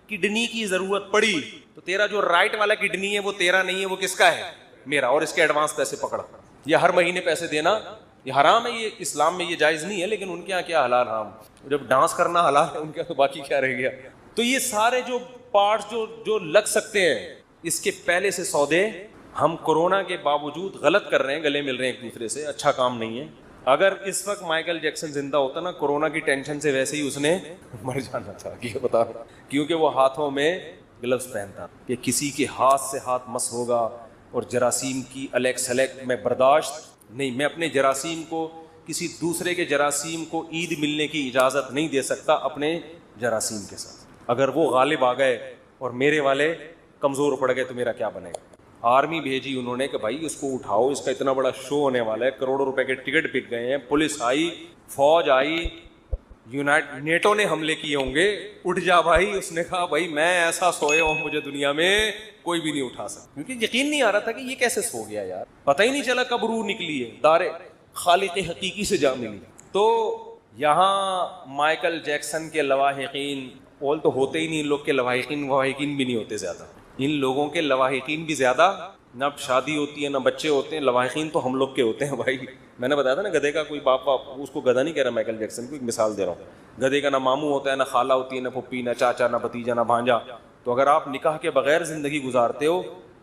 Speaker 1: کڈنی کی ضرورت پڑی تو تیرا جو رائٹ والا کڈنی ہے وہ تیرا نہیں ہے, وہ کس کا ہے؟ میرا. اور اس کے ایڈوانس پیسے پکڑا, یہ ہر مہینے پیسے دینا یہ حرام ہے, یہ اسلام میں یہ جائز نہیں ہے, لیکن ان کے یہاں کیا حلال حرام, جب ڈانس کرنا حلال ہے ان کے تو باقی کیا رہ گیا. تو یہ سارے جو پارٹس جو لگ سکتے ہیں, اس کے پہلے سے سودے ہم کورونا کے باوجود غلط کر رہے ہیں, گلے مل رہے ہیں ایک دوسرے سے, اچھا کام نہیں ہے. اگر اس وقت مائیکل جیکسن زندہ ہوتا نا, کورونا کی ٹینشن سے ویسے ہی اس نے مر جانا تھا, یہ بتا رہا, کیونکہ وہ ہاتھوں میں گلوز پہنتا کہ کسی کے ہاتھ سے ہاتھ مس ہوگا, اور جراثیم کی الیک سلیک میں برداشت نہیں, میں اپنے جراثیم کو, کسی دوسرے کے جراثیم کو عید ملنے کی اجازت نہیں دے سکتا اپنے جراثیم کے ساتھ. اگر وہ غالب آ گئے اور میرے والے کمزور پڑ گئے تو میرا کیا بنے گا؟ آرمی بھیجی انہوں نے کہ بھائی اس کو اٹھاؤ, اس کا اتنا بڑا شو ہونے والا ہے, کروڑوں روپے کے ٹکٹ بک گئے ہیں, پولیس آئی, فوج آئی, نیٹو نے حملے کیے ہوں گے, اٹھ جا بھائی. اس نے کہا بھائی میں ایسا سویا ہوں مجھے دنیا میں کوئی بھی نہیں اٹھا سکتا, کیونکہ یقین نہیں آ رہا تھا کہ یہ کیسے سو گیا یار, پتہ ہی نہیں چلا کب روح نکلی ہے, دار خالق حقیقی سے جا ملی. تو یہاں مائیکل جیکسن کے لواحقین اول تو ہوتے ہی نہیں, ان لوگ کے لواحقین بھی نہیں ہوتے زیادہ, ان لوگوں کے لواحقین بھی زیادہ, نہ شادی ہوتی ہے نہ بچے ہوتے ہیں, لواحقین تو ہم لوگ کے ہوتے ہیں بھائی. میں نے بتایا تھا نا گدھے کا کوئی باپ, اس کو گدھا نہیں کہہ رہا مائیکل جیکسن کو, ایک مثال دے رہا ہوں. گدھے کا نہ ماموں ہوتا ہے, نہ خالہ ہوتی ہے, نہ پھپھی, نہ چاچا, نہ بھتیجا, نہ بھانجا. تو اگر آپ نکاح کے بغیر زندگی گزارتے ہو,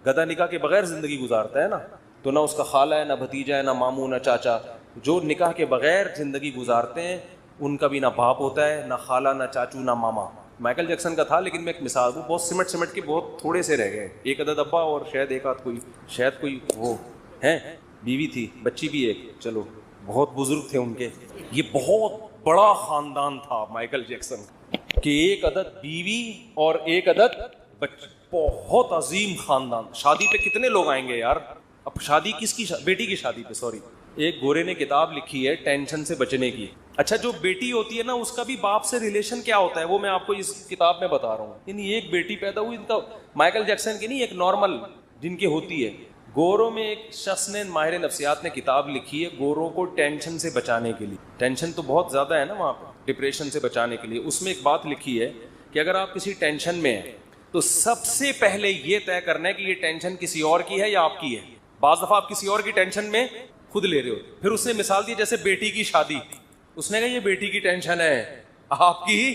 Speaker 1: گدھا نکاح کے بغیر زندگی گزارتا ہے نا, تو نہ اس کا خالہ ہے, نہ بھتیجا ہے, نہ ماموں, نہ چاچا. جو نکاح کے بغیر زندگی گزارتے ہیں ان کا بھی نہ باپ ہوتا ہے, نہ خالہ, نہ چاچو, نہ ماما. مائیکل جیکسن کا تھا, لیکن میں ایک مثال دوں, بہت سمٹ کے بہت تھوڑے سے رہ گئے, ایک عدد ابا اور شاید ایک آدھ کوئی وہ ہے, بیوی تھی, بچی بھی ایک, چلو بہت بزرگ تھے ان کے. یہ بہت بڑا خاندان تھا مائیکل جیکسن کہ ایک عدد بیوی اور ایک عدد بچہ, بہت عظیم خاندان. شادی پہ کتنے لوگ آئیں گے یار؟ اب شادی کس کی بیٹی کی شادی پہ, سوری, ایک گورے نے کتاب لکھی ہے ٹینشن سے بچنے کی. اچھا جو بیٹی ہوتی ہے نا اس کا بھی باپ سے ریلیشن کیا ہوتا ہے وہ میں آپ کو اس کتاب میں بتا رہا ہوں. یعنی ایک بیٹی پیدا ہوئی, ان کا مائیکل جیکسن کی نہیں, ایک نارمل جن کی ہوتی ہے. گوروں میں ایک شخص نے, ماہر نفسیات نے کتاب لکھی ہے گوروں کو ٹینشن سے بچانے کے لیے. ٹینشن تو بہت زیادہ ہے نا وہاں پہ, ڈپریشن سے بچانے کے لیے. اس میں ایک بات لکھی ہے کہ اگر آپ کسی ٹینشن میں ہیں تو سب سے پہلے یہ طے کرنا ہے کہ یہ ٹینشن کسی اور کی ہے یا آپ کی ہے. بعض دفعہ آپ کسی اور کی ٹینشن میں خود لے رہے ہو. پھر اس نے مثال دی جیسے بیٹی کی شادی, اس نے کہا یہ بیٹی کی ٹینشن ہے, آپ کی.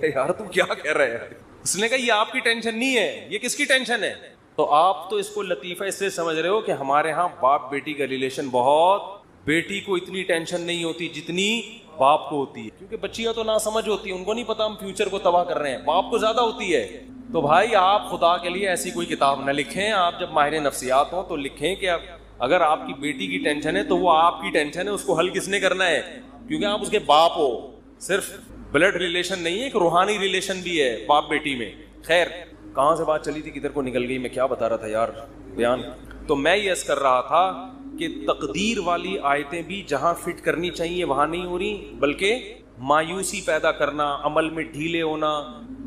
Speaker 1: یار تم کیا کہہ رہے ہیں؟ اس نے کہا یہ آپ کی ٹینشن نہیں ہے, یہ کس کی ٹینشن ہے؟ تو آپ تو اس کو لطیفہ اس سے سمجھ رہے ہو کہ ہمارے ہاں باپ بیٹی کا ریلیشن بہت, بیٹی کو اتنی ٹینشن نہیں ہوتی جتنی باپ کو ہوتی ہے, کیونکہ بچیاں تو نہ سمجھ ہوتی ہیں, ان کو نہیں پتا ہم فیوچر کو تباہ کر رہے ہیں. باپ کو زیادہ ہوتی ہے. تو بھائی آپ خدا کے لیے ایسی کوئی کتاب نہ لکھیں, آپ جب ماہر نفسیات ہوں تو لکھیں کہ اگر آپ کی بیٹی کی ٹینشن ہے تو وہ آپ کی ٹینشن ہے, اس کو حل کس نے کرنا ہے, کیونکہ آپ اس کے باپ ہو. صرف بلڈ ریلیشن نہیں ہے, ایک روحانی ریلیشن بھی ہے باپ بیٹی میں. خیر, کہاں سے بات چلی تھی کدھر کو نکل گئی, میں کیا بتا رہا تھا یار بیان. تو میں یہ عرض کر رہا تھا کہ تقدیر والی آیتیں بھی جہاں فٹ کرنی چاہیے وہاں نہیں ہو رہی, بلکہ مایوسی پیدا کرنا, عمل میں ڈھیلے ہونا,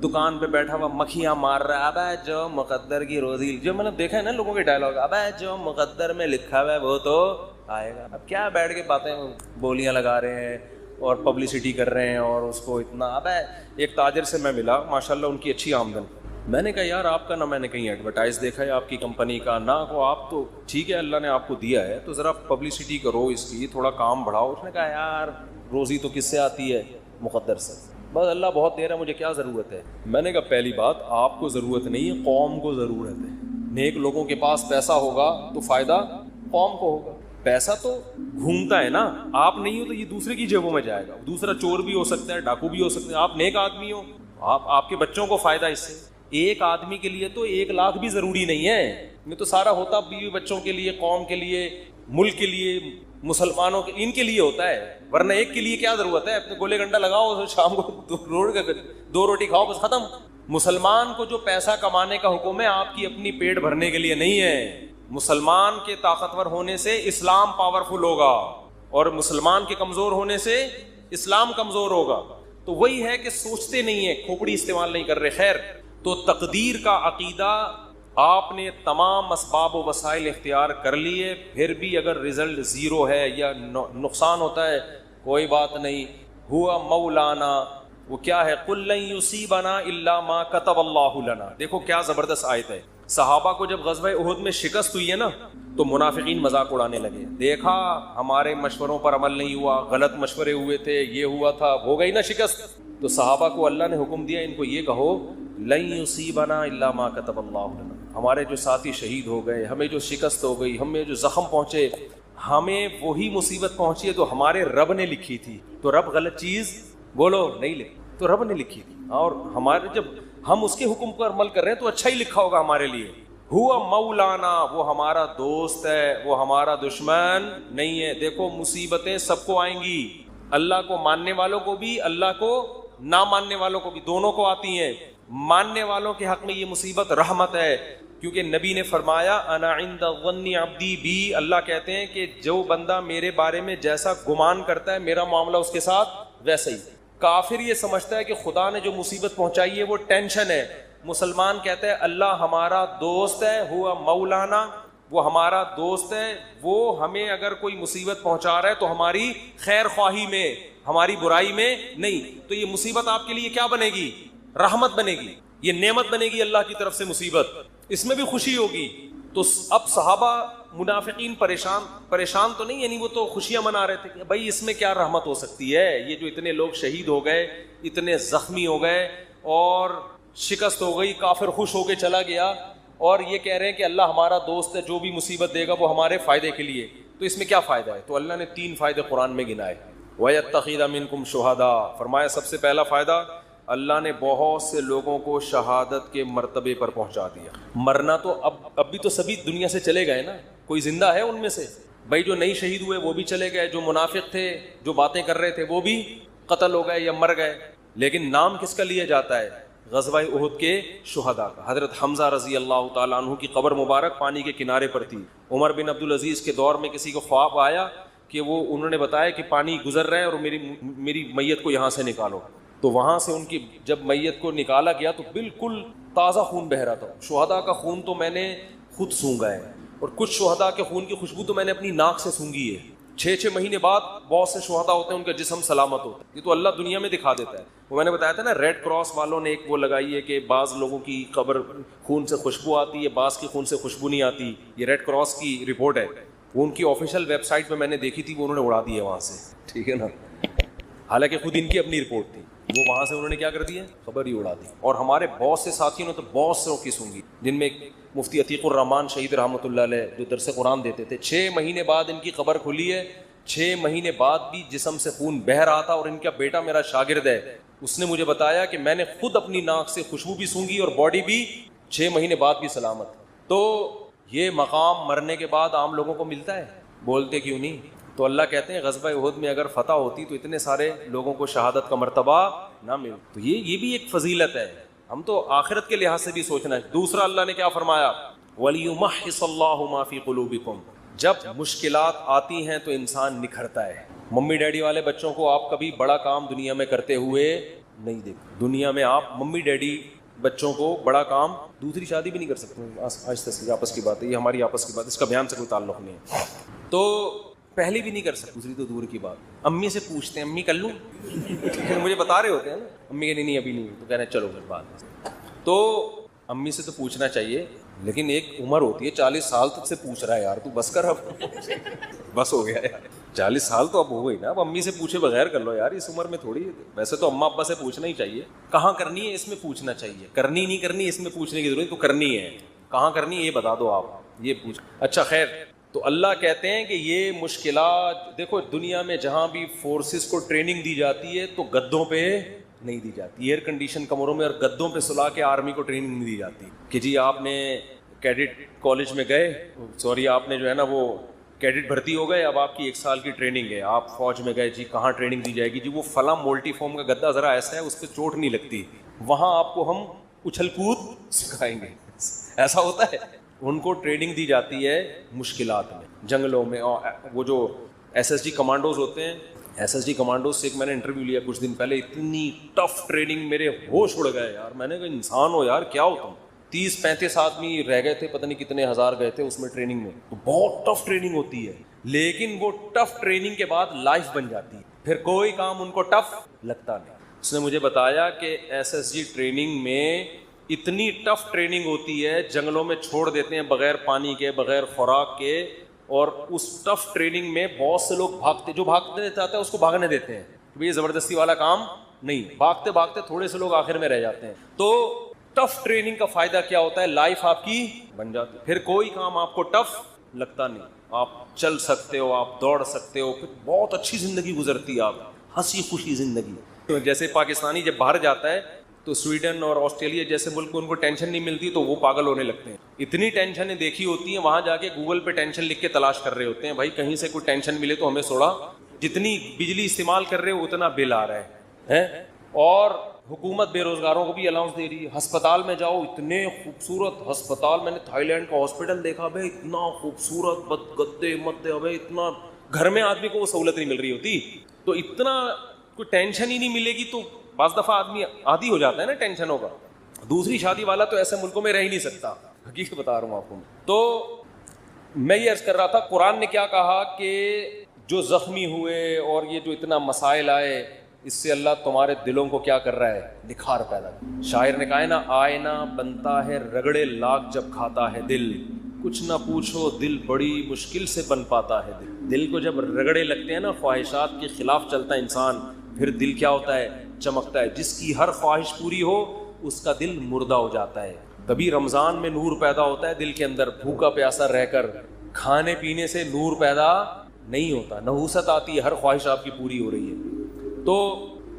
Speaker 1: دکان پہ بیٹھا ہوا مکھیاں مار رہا ہے, ابے جو مقدر کی روزی, جو میں نے دیکھا ہے نا لوگوں کے ڈائلاگ, ابے جو مقدر میں لکھا ہوا ہے وہ تو آئے گا. اب کیا بیٹھ کے باتیں بولیاں لگا رہے ہیں اور پبلسٹی کر رہے ہیں اور اس کو اتنا. ابے ایک تاجر سے میں ملا, ماشاءاللہ ان کی اچھی آمدن. میں نے کہا یار آپ کا نہ میں نے کہیں ایڈورٹائز دیکھا ہے آپ کی کمپنی کا, نہ کو آپ تو ٹھیک ہے اللہ نے آپ کو دیا ہے تو ذرا پبلسٹی کرو اس کی, تھوڑا کام بڑھاؤ. اس نے کہا یار روزی تو کس سے آتی ہے, مقدر سے, بس اللہ بہت دے رہا ہے, مجھے کیا ضرورت ہے. میں نے کہا پہلی بات آپ کو ضرورت نہیں ہے, قوم کو ضرورت ہے. نیک لوگوں کے پاس پیسہ ہوگا تو فائدہ قوم کو ہوگا. پیسہ تو گھومتا ہے نا, آپ نہیں ہو تو یہ دوسرے کی جیبوں میں جائے گا. دوسرا چور بھی ہو سکتا ہے, ڈاکو بھی ہو سکتا ہے, آپ نیک آدمی ہو, آپ کے بچوں کو فائدہ اس سے. ایک آدمی کے لیے تو 1 لاکھ بھی ضروری نہیں ہے, میں تو سارا ہوتا بیوی بچوں کے لیے, قوم کے لیے, ملک کے لیے, مسلمانوں کے, ان کے لیے ہوتا ہے. ورنہ ایک کے لیے کیا ضرورت ہے, اپنے گولے گنڈا لگاؤ, شام کو 2 روٹی کھاؤ, بس ختم. مسلمان کو جو پیسہ کمانے کا حکم ہے آپ کی اپنی پیٹ بھرنے کے لیے نہیں ہے. مسلمان کے طاقتور ہونے سے اسلام پاورفل ہوگا اور مسلمان کے کمزور ہونے سے اسلام کمزور ہوگا. تو وہی ہے کہ سوچتے نہیں ہیں, کھوپڑی استعمال نہیں کر رہے. خیر, تو تقدیر کا عقیدہ آپ نے تمام اسباب و وسائل اختیار کر لیے, پھر بھی اگر رزلٹ 0 ہے یا نقصان ہوتا ہے کوئی بات نہیں. ہوا مولانا, وہ کیا ہے, قل لن یصیبنا الا ما کتب اللہ لنا. دیکھو کیا زبردست آیت ہے. صحابہ کو جب غزوہ احد میں شکست ہوئی ہے نا تو منافقین مذاق اڑانے لگے, دیکھا ہمارے مشوروں پر عمل نہیں ہوا, غلط مشورے ہوئے تھے, یہ ہوا تھا, ہو گئی نا شکست. تو صحابہ کو اللہ نے حکم دیا ان کو یہ کہو لن یصیبنا الا ما کتب اللہ لنا. ہمارے جو ساتھی شہید ہو گئے, ہمیں جو شکست ہو گئی, ہمیں جو زخم پہنچے, ہمیں وہی مصیبت پہنچی ہے تو ہمارے رب نے لکھی تھی. تو رب غلط چیز بولو نہیں لکھی, تو رب نے لکھی تھی, اور ہمارے جب ہم اس کے حکم پر عمل کر رہے ہیں تو اچھا ہی لکھا ہوگا ہمارے لیے. ہوا مولانا, وہ ہمارا دوست ہے, وہ ہمارا دشمن نہیں ہے. دیکھو مصیبتیں سب کو آئیں گی, اللہ کو ماننے والوں کو بھی, اللہ کو نہ ماننے والوں کو بھی, دونوں کو آتی ہیں. ماننے والوں کے حق میں یہ مصیبت رحمت ہے, کیونکہ نبی نے فرمایا انا عند ظن عبدی بی, اللہ کہتے ہیں کہ جو بندہ میرے بارے میں جیسا گمان کرتا ہے میرا معاملہ اس کے ساتھ ویسا ہی. کافر یہ سمجھتا ہے کہ خدا نے جو مصیبت پہنچائی ہے وہ ٹینشن ہے, مسلمان کہتا ہے اللہ ہمارا دوست ہے, ہوا مولانا, وہ ہمارا دوست ہے, وہ ہمیں اگر کوئی مصیبت پہنچا رہا ہے تو ہماری خیر خواہی میں, ہماری برائی میں نہیں. تو یہ مصیبت آپ کے لیے کیا بنے گی, رحمت بنے گی, یہ نعمت بنے گی اللہ کی طرف سے مصیبت, اس میں بھی خوشی ہوگی. تو اب صحابہ منافقین پریشان تو نہیں, یعنی وہ تو خوشیاں منا رہے تھے کہ بھائی اس میں کیا رحمت ہو سکتی ہے, یہ جو اتنے لوگ شہید ہو گئے, اتنے زخمی ہو گئے اور شکست ہو گئی, کافر خوش ہو کے چلا گیا, اور یہ کہہ رہے ہیں کہ اللہ ہمارا دوست ہے, جو بھی مصیبت دے گا وہ ہمارے فائدے کے لیے, تو اس میں کیا فائدہ ہے. تو اللہ نے 3 فائدے قرآن میں گنائے. وَيَتَّخِذَ مِنْكُمْ شُهَدَاءَ, فرمایا سب سے پہلا فائدہ اللہ نے بہت سے لوگوں کو شہادت کے مرتبے پر پہنچا دیا. مرنا تو اب بھی تو سبھی دنیا سے چلے گئے نا, کوئی زندہ ہے ان میں سے, بھائی جو نہیں شہید ہوئے وہ بھی چلے گئے, جو منافق تھے جو باتیں کر رہے تھے وہ بھی قتل ہو گئے یا مر گئے. لیکن نام کس کا لیا جاتا ہے, غزوہ احد کے شہداء کا. حضرت حمزہ رضی اللہ تعالیٰ عنہ کی قبر مبارک پانی کے کنارے پر تھی. عمر بن عبدالعزیز کے دور میں کسی کو خواب آیا کہ وہ, انہوں نے بتایا کہ پانی گزر رہا ہے اور میری میت کو یہاں سے نکالو. تو وہاں سے ان کی جب میت کو نکالا گیا تو بالکل تازہ خون بہہ رہا تھا. شہداء کا خون تو میں نے خود سونگا ہے, اور کچھ شہداء کے خون کی خوشبو تو میں نے اپنی ناک سے سونگھی ہے. 6 مہینے بعد بہت سے شہداء ہوتے ہیں ان کا جسم سلامت ہوتا ہے, یہ تو اللہ دنیا میں دکھا دیتا ہے. وہ میں نے بتایا تھا نا, ریڈ کراس والوں نے ایک وہ لگائی ہے کہ بعض لوگوں کی قبر خون سے خوشبو آتی ہے, بعض کی خون سے خوشبو نہیں آتی. یہ ریڈ کراس کی رپورٹ ہے, وہ ان کی آفیشیل ویب سائٹ پہ میں نے دیکھی تھی, وہ انہوں نے اڑا دی ہے وہاں سے, ٹھیک ہے نا, حالانکہ خود ان کی اپنی رپورٹ تھی, وہ وہاں سے انہوں نے کیا کر دیا, خبر ہی اڑا دی. اور ہمارے بہت سے ساتھیوں نے تو بہت سے کی سونگی, جن میں مفتی عتیق الرحمان شہید رحمۃ اللہ علیہ جو درس قرآن دیتے تھے. 6 مہینے بعد ان کی قبر کھلی ہے, 6 مہینے بعد بھی جسم سے خون بہہ رہا تھا. اور ان کا بیٹا میرا شاگرد ہے, اس نے مجھے بتایا کہ میں نے خود اپنی ناک سے خوشبو بھی سونگھی اور باڈی بھی 6 مہینے بعد بھی سلامت. تو یہ مقام مرنے کے بعد عام لوگوں کو ملتا ہے, بولتے کیوں نہیں. تو اللہ کہتے ہیں غزوہ احد میں اگر فتح ہوتی تو اتنے سارے لوگوں کو شہادت کا مرتبہ نہ مل. تو یہ بھی ایک فضیلت ہے. ہم تو آخرت کے لحاظ سے بھی سوچنا ہے. دوسرا اللہ نے کیا فرمایا, وَلِيُمَحِّصَ اللَّهُ مَا فِي قُلُوبِكُمْ. جب مشکلات آتی ہیں تو انسان نکھرتا ہے. ممی ڈیڈی والے بچوں کو آپ کبھی بڑا کام دنیا میں کرتے ہوئے نہیں دیکھتے. دنیا میں آپ ممی ڈیڈی بچوں کو بڑا کام, دوسری شادی بھی نہیں کر سکتے. آہستہ سے آپس کی بات ہے, یہ ہماری آپس کی بات, اس کا بیان سے کوئی تعلق نہیں ہے. تو پہلی بھی نہیں کر سکتے, دوسری تو دور کی بات. امی سے پوچھتے ہیں امی کر لوں, مجھے بتا رہے ہوتے ہیں نا, امی کہ نہیں ابھی نہیں, تو کہہ رہے ہیں چلو پھر بعد. تو امی سے تو پوچھنا چاہیے, لیکن ایک عمر ہوتی ہے, 40 سال تک سے پوچھ رہا ہے یار تو بس کر, اب بس ہو گیا یار, 40 سال تو اب ہو گئی نا, اب امی سے پوچھے بغیر کر لو یار, اس عمر میں تھوڑی. ویسے تو اماں ابا سے پوچھنا ہی چاہیے, کہاں کرنی ہے اس میں پوچھنا چاہیے, کرنی نہیں کرنی اس میں پوچھنے کی ضرورت, تو کرنی ہے, کہاں کرنی ہے یہ بتا دو آپ, یہ پوچھ. اچھا خیر, تو اللہ کہتے ہیں کہ یہ مشکلات دیکھو, دنیا میں جہاں بھی فورسز کو ٹریننگ دی جاتی ہے تو گدوں پہ نہیں دی جاتی, ایئر کنڈیشن کمروں میں اور گدوں پہ سلا کے آرمی کو ٹریننگ نہیں دی جاتی کہ جی آپ نے کیڈٹ کالج میں گئے, سوری آپ نے جو ہے نا وہ کیڈٹ بھرتی ہو گئے, اب آپ کی 1 سال کی ٹریننگ ہے, آپ فوج میں گئے, جی کہاں ٹریننگ دی جائے گی, جی وہ فلاں مولٹی فارم کا گدا ذرا ایسا ہے اس پہ چوٹ نہیں لگتی, وہاں آپ کو ہم اچھل کود سکھائیں گے. ایسا ہوتا ہے, ان کو ٹریننگ دی جاتی ہے مشکلات میں, جنگلوں میں. وہ جو SSG کمانڈوز ہوتے ہیں, SSG کمانڈوز سے ایک میں نے انٹرویو لیا کچھ دن پہلے, اتنی ٹف ٹریننگ, میرے ہوش اڑ گئے یار. میں نے کہا انسان ہو یار, کیا ہو تم, 30-35 آدمی رہ گئے تھے, پتہ نہیں کتنے ہزار گئے تھے اس میں ٹریننگ میں, تو بہت ٹف ٹریننگ ہوتی ہے. لیکن وہ ٹف ٹریننگ کے بعد لائف بن جاتی ہے, پھر کوئی کام ان کو ٹف لگتا نہیں. اس نے مجھے بتایا کہ SSG ٹریننگ میں اتنی ٹف ٹریننگ ہوتی ہے, جنگلوں میں چھوڑ دیتے ہیں بغیر پانی کے, بغیر خوراک کے, اور اس ٹف ٹریننگ میں بہت سے لوگ بھاگتے, جو بھاگتے چاہتے ہیں اس کو بھاگنے دیتے ہیں, یہ زبردستی والا کام نہیں, بھاگتے بھاگتے تھوڑے سے لوگ آخر میں رہ جاتے ہیں. تو ٹف ٹریننگ کا فائدہ کیا ہوتا ہے, لائف آپ کی بن جاتی ہے, پھر کوئی کام آپ کو ٹف لگتا نہیں, آپ چل سکتے ہو, آپ دوڑ سکتے ہو, پھر بہت اچھی زندگی گزرتی ہے, آپ ہنسی خوشی زندگی. تو جیسے پاکستانی جب باہر جاتا ہے تو سویڈن اور آسٹریلیا جیسے ملک میں ان کو ٹینشن نہیں ملتی تو وہ پاگل ہونے لگتے ہیں. اتنی ٹینشنیں دیکھی ہوتی ہیں, وہاں جا کے گوگل پہ ٹینشن لکھ کے تلاش کر رہے ہوتے ہیں, بھائی کہیں سے کوئی ٹینشن ملے تو ہمیں سوڑا, جتنی بجلی استعمال کر رہے ہو اتنا بل آ رہا ہے. اور حکومت بے روزگاروں کو بھی الاؤنس دے رہی ہے. ہسپتال میں جاؤ, اتنے خوبصورت ہسپتال, میں نے تھائی لینڈ کا ہاسپٹل دیکھا بھائی, اتنا خوبصورت, گدے مدے, بھائی اتنا, گھر میں آدمی کو وہ سہولت نہیں مل رہی ہوتی, تو اتنا کوئی ٹینشن ہی نہیں ملے گی تو بعض دفعہ آدمی عادی ہو جاتا ہے نا ٹینشنوں کا. دوسری شادی والا تو ایسے ملکوں میں رہ ہی نہیں سکتا, حقیقت بتا رہا ہوں آپ کو. تو میں یہ عرض کر رہا تھا, قرآن نے کیا کہا کہ جو زخمی ہوئے اور یہ جو اتنا مسائل آئے, اس سے اللہ تمہارے دلوں کو کیا کر رہا ہے, نکھار پیدا. شاعر نے کہا ہے نا, آئینہ بنتا ہے رگڑے لاکھ جب کھاتا ہے دل, کچھ نہ پوچھو دل بڑی مشکل سے بن پاتا ہے. دل کو جب رگڑے لگتے ہیں نا, خواہشات کے خلاف چلتا ہے انسان, پھر دل کیا ہوتا ہے, چمکتا ہے. جس کی ہر خواہش پوری ہو اس کا دل مردہ ہو جاتا ہے. کبھی رمضان میں نور پیدا ہوتا ہے دل کے اندر, بھوکا پیاسا رہ کر کھانے پینے سے نور پیدا نہیں ہوتا, نحوست آتی ہے, ہر خواہش آپ کی پوری ہو رہی ہے. تو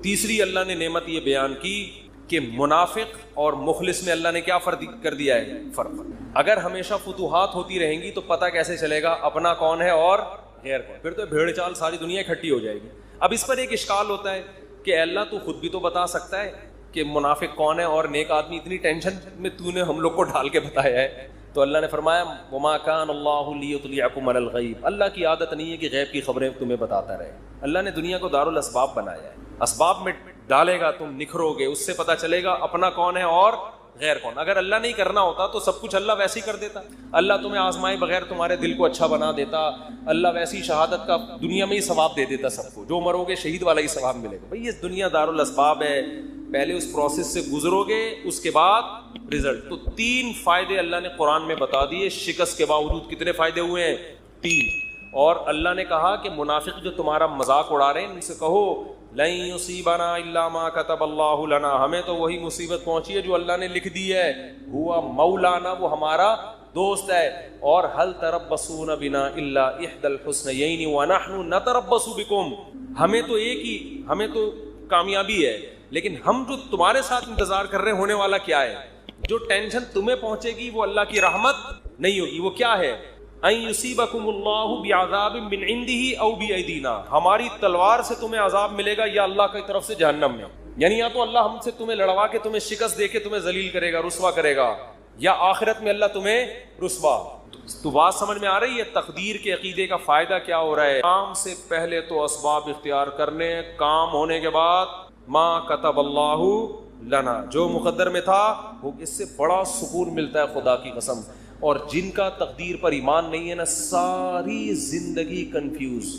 Speaker 1: تیسری اللہ نے نعمت یہ بیان کی کہ منافق اور مخلص میں اللہ نے کیا فرق کر دیا ہے, فرق. اگر ہمیشہ فتوحات ہوتی رہیں گی تو پتہ کیسے چلے گا اپنا کون ہے اور غیر کون, پھر تو بھیڑ چال ساری دنیا اکٹھی ہو جائے گی. اب اس پر ایک اشکال ہوتا ہے کہ اللہ تو خود بھی تو بتا سکتا ہے کہ منافق کون ہے اور نیک آدمی, اتنی ٹینشن میں تو نے ہم لوگ کو ڈال کے بتایا ہے. تو اللہ نے فرمایا وما کان اللہ لیطلعکم علی الغیب, اللہ کی عادت نہیں ہے کہ غیب کی خبریں تمہیں بتاتا رہے. اللہ نے دنیا کو دارالاسباب بنایا ہے, اسباب میں ڈالے گا تم نکھرو گے, اس سے پتہ چلے گا اپنا کون ہے اور غیر کون. اگر اللہ نہیں کرنا ہوتا تو سب کچھ اللہ ویسے ہی کر دیتا. اللہ تمہیں آزمائے بغیر تمہارے دل کو اچھا بنا دیتا, اللہ ویسی شہادت کا دنیا میں ہی ثواب دے دیتا سب کو, جو مرو گے شہید والا ہی ثواب ملے گا. بھائی یہ دنیا دارالاسباب ہے, پہلے اس پروسیس سے گزرو گے اس کے بعد رزلٹ. تو 3 فائدے اللہ نے قرآن میں بتا دیے, شکست کے باوجود کتنے فائدے ہوئے ہیں, 3. اور اللہ نے کہا کہ منافق جو تمہارا مذاق اڑا رہے ہیں ان سے کہو لن یصیبنا الا ما كتب اللہ لنا, ہمیں تو وہی مصیبت پہنچی ہے جو اللہ نے لکھ دی ہے, ہوا مولانا, وہ ہمارا دوست ہے. اور هل تربصون بنا الا احدى الحسنيين ونحن نتربص بكم, ہمیں تو ایک ہی, ہمیں تو کامیابی ہے, لیکن ہم جو تمہارے ساتھ انتظار کر رہے ہیں ہونے والا کیا ہے, جو ٹینشن تمہیں پہنچے گی وہ اللہ کی رحمت نہیں ہوگی. وہ کیا ہے, ان یصیبکم اللہ بعذاب من عنده او بایدینا, ہماری تلوار سے تمہیں عذاب ملے گا یا اللہ کی طرف سے جہنم میں. یعنی یا تو اللہ ہم سے تمہیں لڑوا کے تمہیں شکست دے کے تمہیں ذلیل کرے گا، رسوا کرے گا، یا آخرت میں اللہ تمہیں رسوا. تو بات سمجھ میں آ رہی ہے تقدیر کے عقیدے کا فائدہ کیا ہو رہا ہے؟ کام سے پہلے تو اسباب اختیار کرنے، کام ہونے کے بعد ما کتب اللہ لنا، جو مقدر میں تھا وہ، اس سے بڑا سکون ملتا ہے خدا کی قسم. اور جن کا تقدیر پر ایمان نہیں ہے نا، ساری زندگی کنفیوز،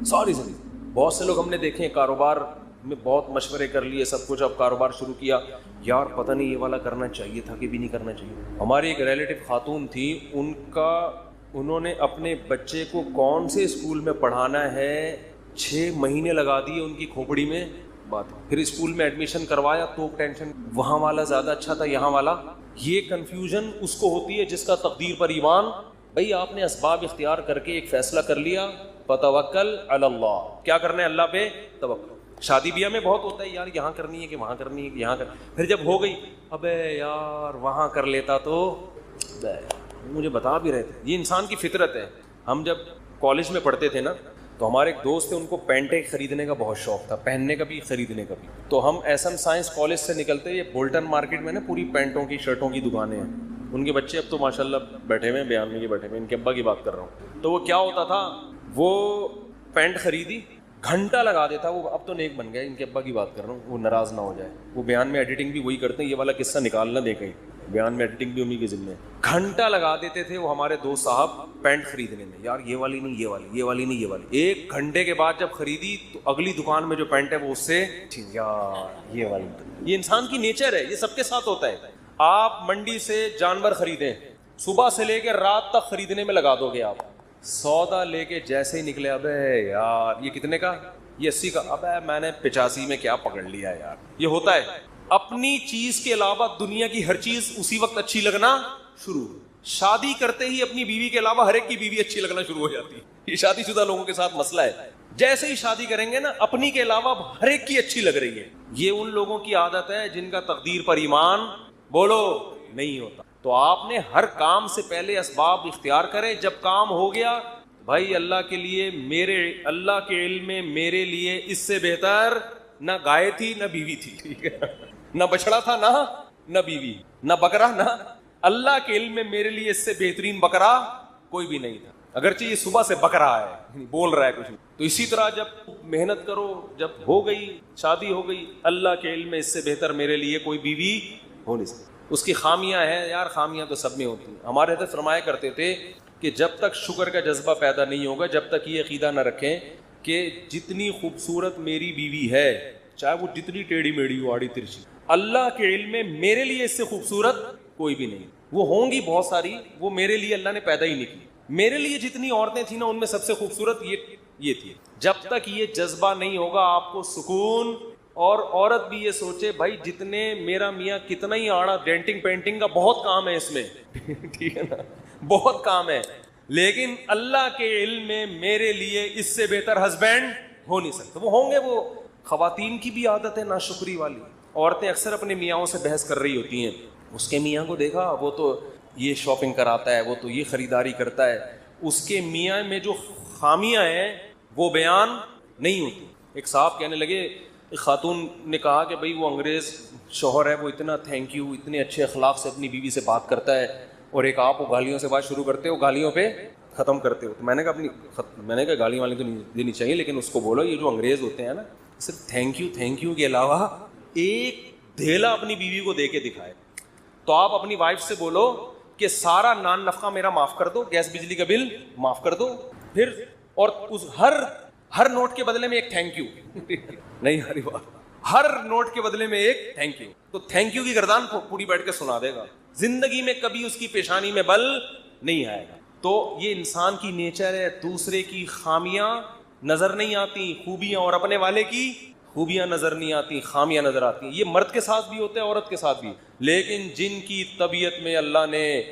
Speaker 1: ساری زندگی. بہت سے لوگ ہم نے دیکھے کاروبار میں بہت مشورے کر لیے سب کچھ، اب کاروبار شروع کیا، یار پتہ نہیں یہ والا کرنا چاہیے تھا کہ بھی نہیں کرنا چاہیے. ہماری ایک ریلیٹو خاتون تھی، انہوں نے اپنے بچے کو کون سے اسکول میں پڑھانا ہے 6 مہینے لگا دیے ان کی کھوپڑی میں بات. پھر اسکول میں ایڈمیشن کروایا تو ٹینشن، وہاں والا زیادہ اچھا تھا یہاں والا. یہ کنفیوژن اس کو ہوتی ہے جس کا تقدیر پر ایمان. بھائی آپ نے اسباب اختیار کر کے ایک فیصلہ کر لیا، فتوکل علی اللہ، کیا کرنا ہے اللہ پہ توکل. شادی بیاہ میں بہت ہوتا ہے، یار یہاں کرنی ہے کہ وہاں کرنی ہے کہ یہاں پھر جب ہو گئی، ابے یار وہاں کر لیتا تو، مجھے بتا بھی رہے تھے. یہ انسان کی فطرت ہے. ہم جب کالج میں پڑھتے تھے نا تو ہمارے ایک دوست تھے، ان کو پینٹیں خریدنے کا بہت شوق تھا، پہننے کا بھی خریدنے کا بھی. تو ہم ایس ایم سائنس کالج سے نکلتے، یہ بولٹن مارکیٹ میں نا پوری پینٹوں کی شرٹوں کی دکانیں ہیں. ان کے بچے اب تو ماشاء اللہ بیٹھے ہوئے ہیں، بیان میں بیٹھے ہوئے، ان کے ابا کی بات کر رہا ہوں. تو وہ کیا ہوتا تھا، وہ پینٹ خریدی، گھنٹہ لگا دیتا. وہ اب تو نیک بن گئے، ان کے ابا کی بات کر رہا ہوں، وہ ناراض نہ ہو جائے. وہ بیان میں ایڈیٹنگ بھی وہی کرتے ہیں، یہ والا قصہ نکالنا دے کہیں، بیان میں ایڈیٹنگ بھی انہیں کے ذمہ ہے. گھنٹہ لگا دیتے تھے وہ ہمارے دوست صاحب پینٹ خریدنے میں، یار یہ والی نہیں، یہ والی، یہ والی نہیں، یہ والی. 1 گھنٹے کے بعد جب خریدی تو اگلی دکان میں جو پینٹ ہے وہ اس سے، یار یہ والی. یہ انسان کی نیچر ہے، یہ سب کے ساتھ ہوتا ہے. آپ منڈی سے جانور خریدیں، صبح سے لے کے رات تک خریدنے میں لگا دو گے آپ. سودا لے کے جیسے ہی نکلے، ابے یار یہ کتنے کا، یہ 80 کا، ابے میں نے 85 میں کیا پکڑ لیا یار. یہ ہوتا ہے. اپنی چیز کے علاوہ دنیا کی ہر چیز اسی وقت اچھی لگنا شروع. شادی کرتے ہی اپنی بیوی کے علاوہ ہر ایک کی بیوی اچھی لگنا شروع ہو جاتی ہے. یہ شادی شدہ لوگوں کے ساتھ مسئلہ ہے. جیسے ہی شادی کریں گے نا، اپنی کے علاوہ ہر ایک کی اچھی لگ رہی ہے. یہ ان لوگوں کی عادت ہے جن کا تقدیر پر ایمان بولو نہیں ہوتا. تو آپ نے ہر کام سے پہلے اسباب اختیار کرے. جب کام ہو گیا، بھائی اللہ کے لیے، میرے اللہ کے علم میں میرے لیے اس سے بہتر نہ گائے تھی نہ بیوی تھی، ٹھیک ہے، نہ بچڑا تھا نہ بیوی نہ بکرا، نہ اللہ کے علم میں میرے لیے اس سے بہترین بکرا کوئی بھی نہیں تھا. اگرچہ یہ صبح سے بک رہا ہے، بول رہا ہے کچھ. تو اسی طرح جب محنت کرو، جب ہو گئی شادی ہو گئی، اللہ کے علم میں اس سے بہتر میرے لیے کوئی بیوی ہو نہیں سکتی. اس کی خامیاں ہیں یار، خامیاں تو سب میں ہوتی ہیں. ہمارے حضرت فرمایا کرتے تھے کہ جب تک شکر کا جذبہ پیدا نہیں ہوگا، جب تک یہ عقیدہ نہ رکھیں کہ جتنی خوبصورت میری بیوی ہے، چاہے وہ جتنی ٹیڑھی میڑھی ہو، آڑی ترچھی، اللہ کے علم میں میرے لیے اس سے خوبصورت کوئی بھی نہیں. وہ ہوں گی بہت ساری، وہ میرے لیے اللہ نے پیدا ہی نہیں کی. میرے لیے جتنی عورتیں تھیں نا، ان میں سب سے خوبصورت یہ تھی. جب تک یہ جذبہ نہیں ہوگا آپ کو سکون. اور عورت بھی یہ سوچے، بھائی جتنے میرا میاں کتنا ہی آڑا، ڈینٹنگ پینٹنگ کا بہت کام ہے اس میں، ٹھیک ہے نا، بہت کام ہے، لیکن اللہ کے علم میں میرے لیے اس سے بہتر ہسبینڈ ہو نہیں سکتا. وہ ہوں گے. وہ خواتین کی بھی عادت ہے ناشکری والی. عورتیں اکثر اپنے میاں سے بحث کر رہی ہوتی ہیں، اس کے میاں کو دیکھا، وہ تو یہ شاپنگ کراتا ہے، وہ تو یہ خریداری کرتا ہے. اس کے میاں میں جو خامیاں ہیں وہ بیان نہیں ہوتی. ایک صاحب کہنے لگے، ایک خاتون نے کہا کہ بھئی وہ انگریز شوہر ہے، وہ اتنا تھینک یو، اتنے اچھے اخلاق سے اپنی بیوی سے بات کرتا ہے، اور ایک آپ وہ گالیوں سے بات شروع کرتے ہو، گالیوں پہ ختم کرتے ہو. تو میں نے کہا گالی والی تو نہیں دینی چاہیے، لیکن اس کو بولو یہ جو انگریز ہوتے ہیں نا، صرف تھینک یو کے علاوہ ایک دھیلا اپنی بیوی کو دے کے دکھائے. تو آپ اپنی وائف سے بولو کہ سارا نان نفقہ میرا معاف کر دو، گیس بجلی کا بل معاف کر دو، پھر اور اس ہر نوٹ کے بدلے میں ایک تھینک یو نہیں ہری بات، ہر نوٹ کے بدلے میں ایک تھینک یو. تو تھینک یو کی گردان پوری بیٹھ کے سنا دے گا. زندگی میں کبھی اس کی پیشانی میں بل نہیں آئے گا. تو یہ انسان کی نیچر ہے. دوسرے کی خامیاں نظر نہیں آتی، خوبیاں، اور اپنے والے کی خوبیاں نظر نہیں آتی، خامیاں نظر آتی ہیں. یہ مرد کے ساتھ بھی ہوتا ہے، عورت کے ساتھ بھی. لیکن جن کی طبیعت میں اللہ نے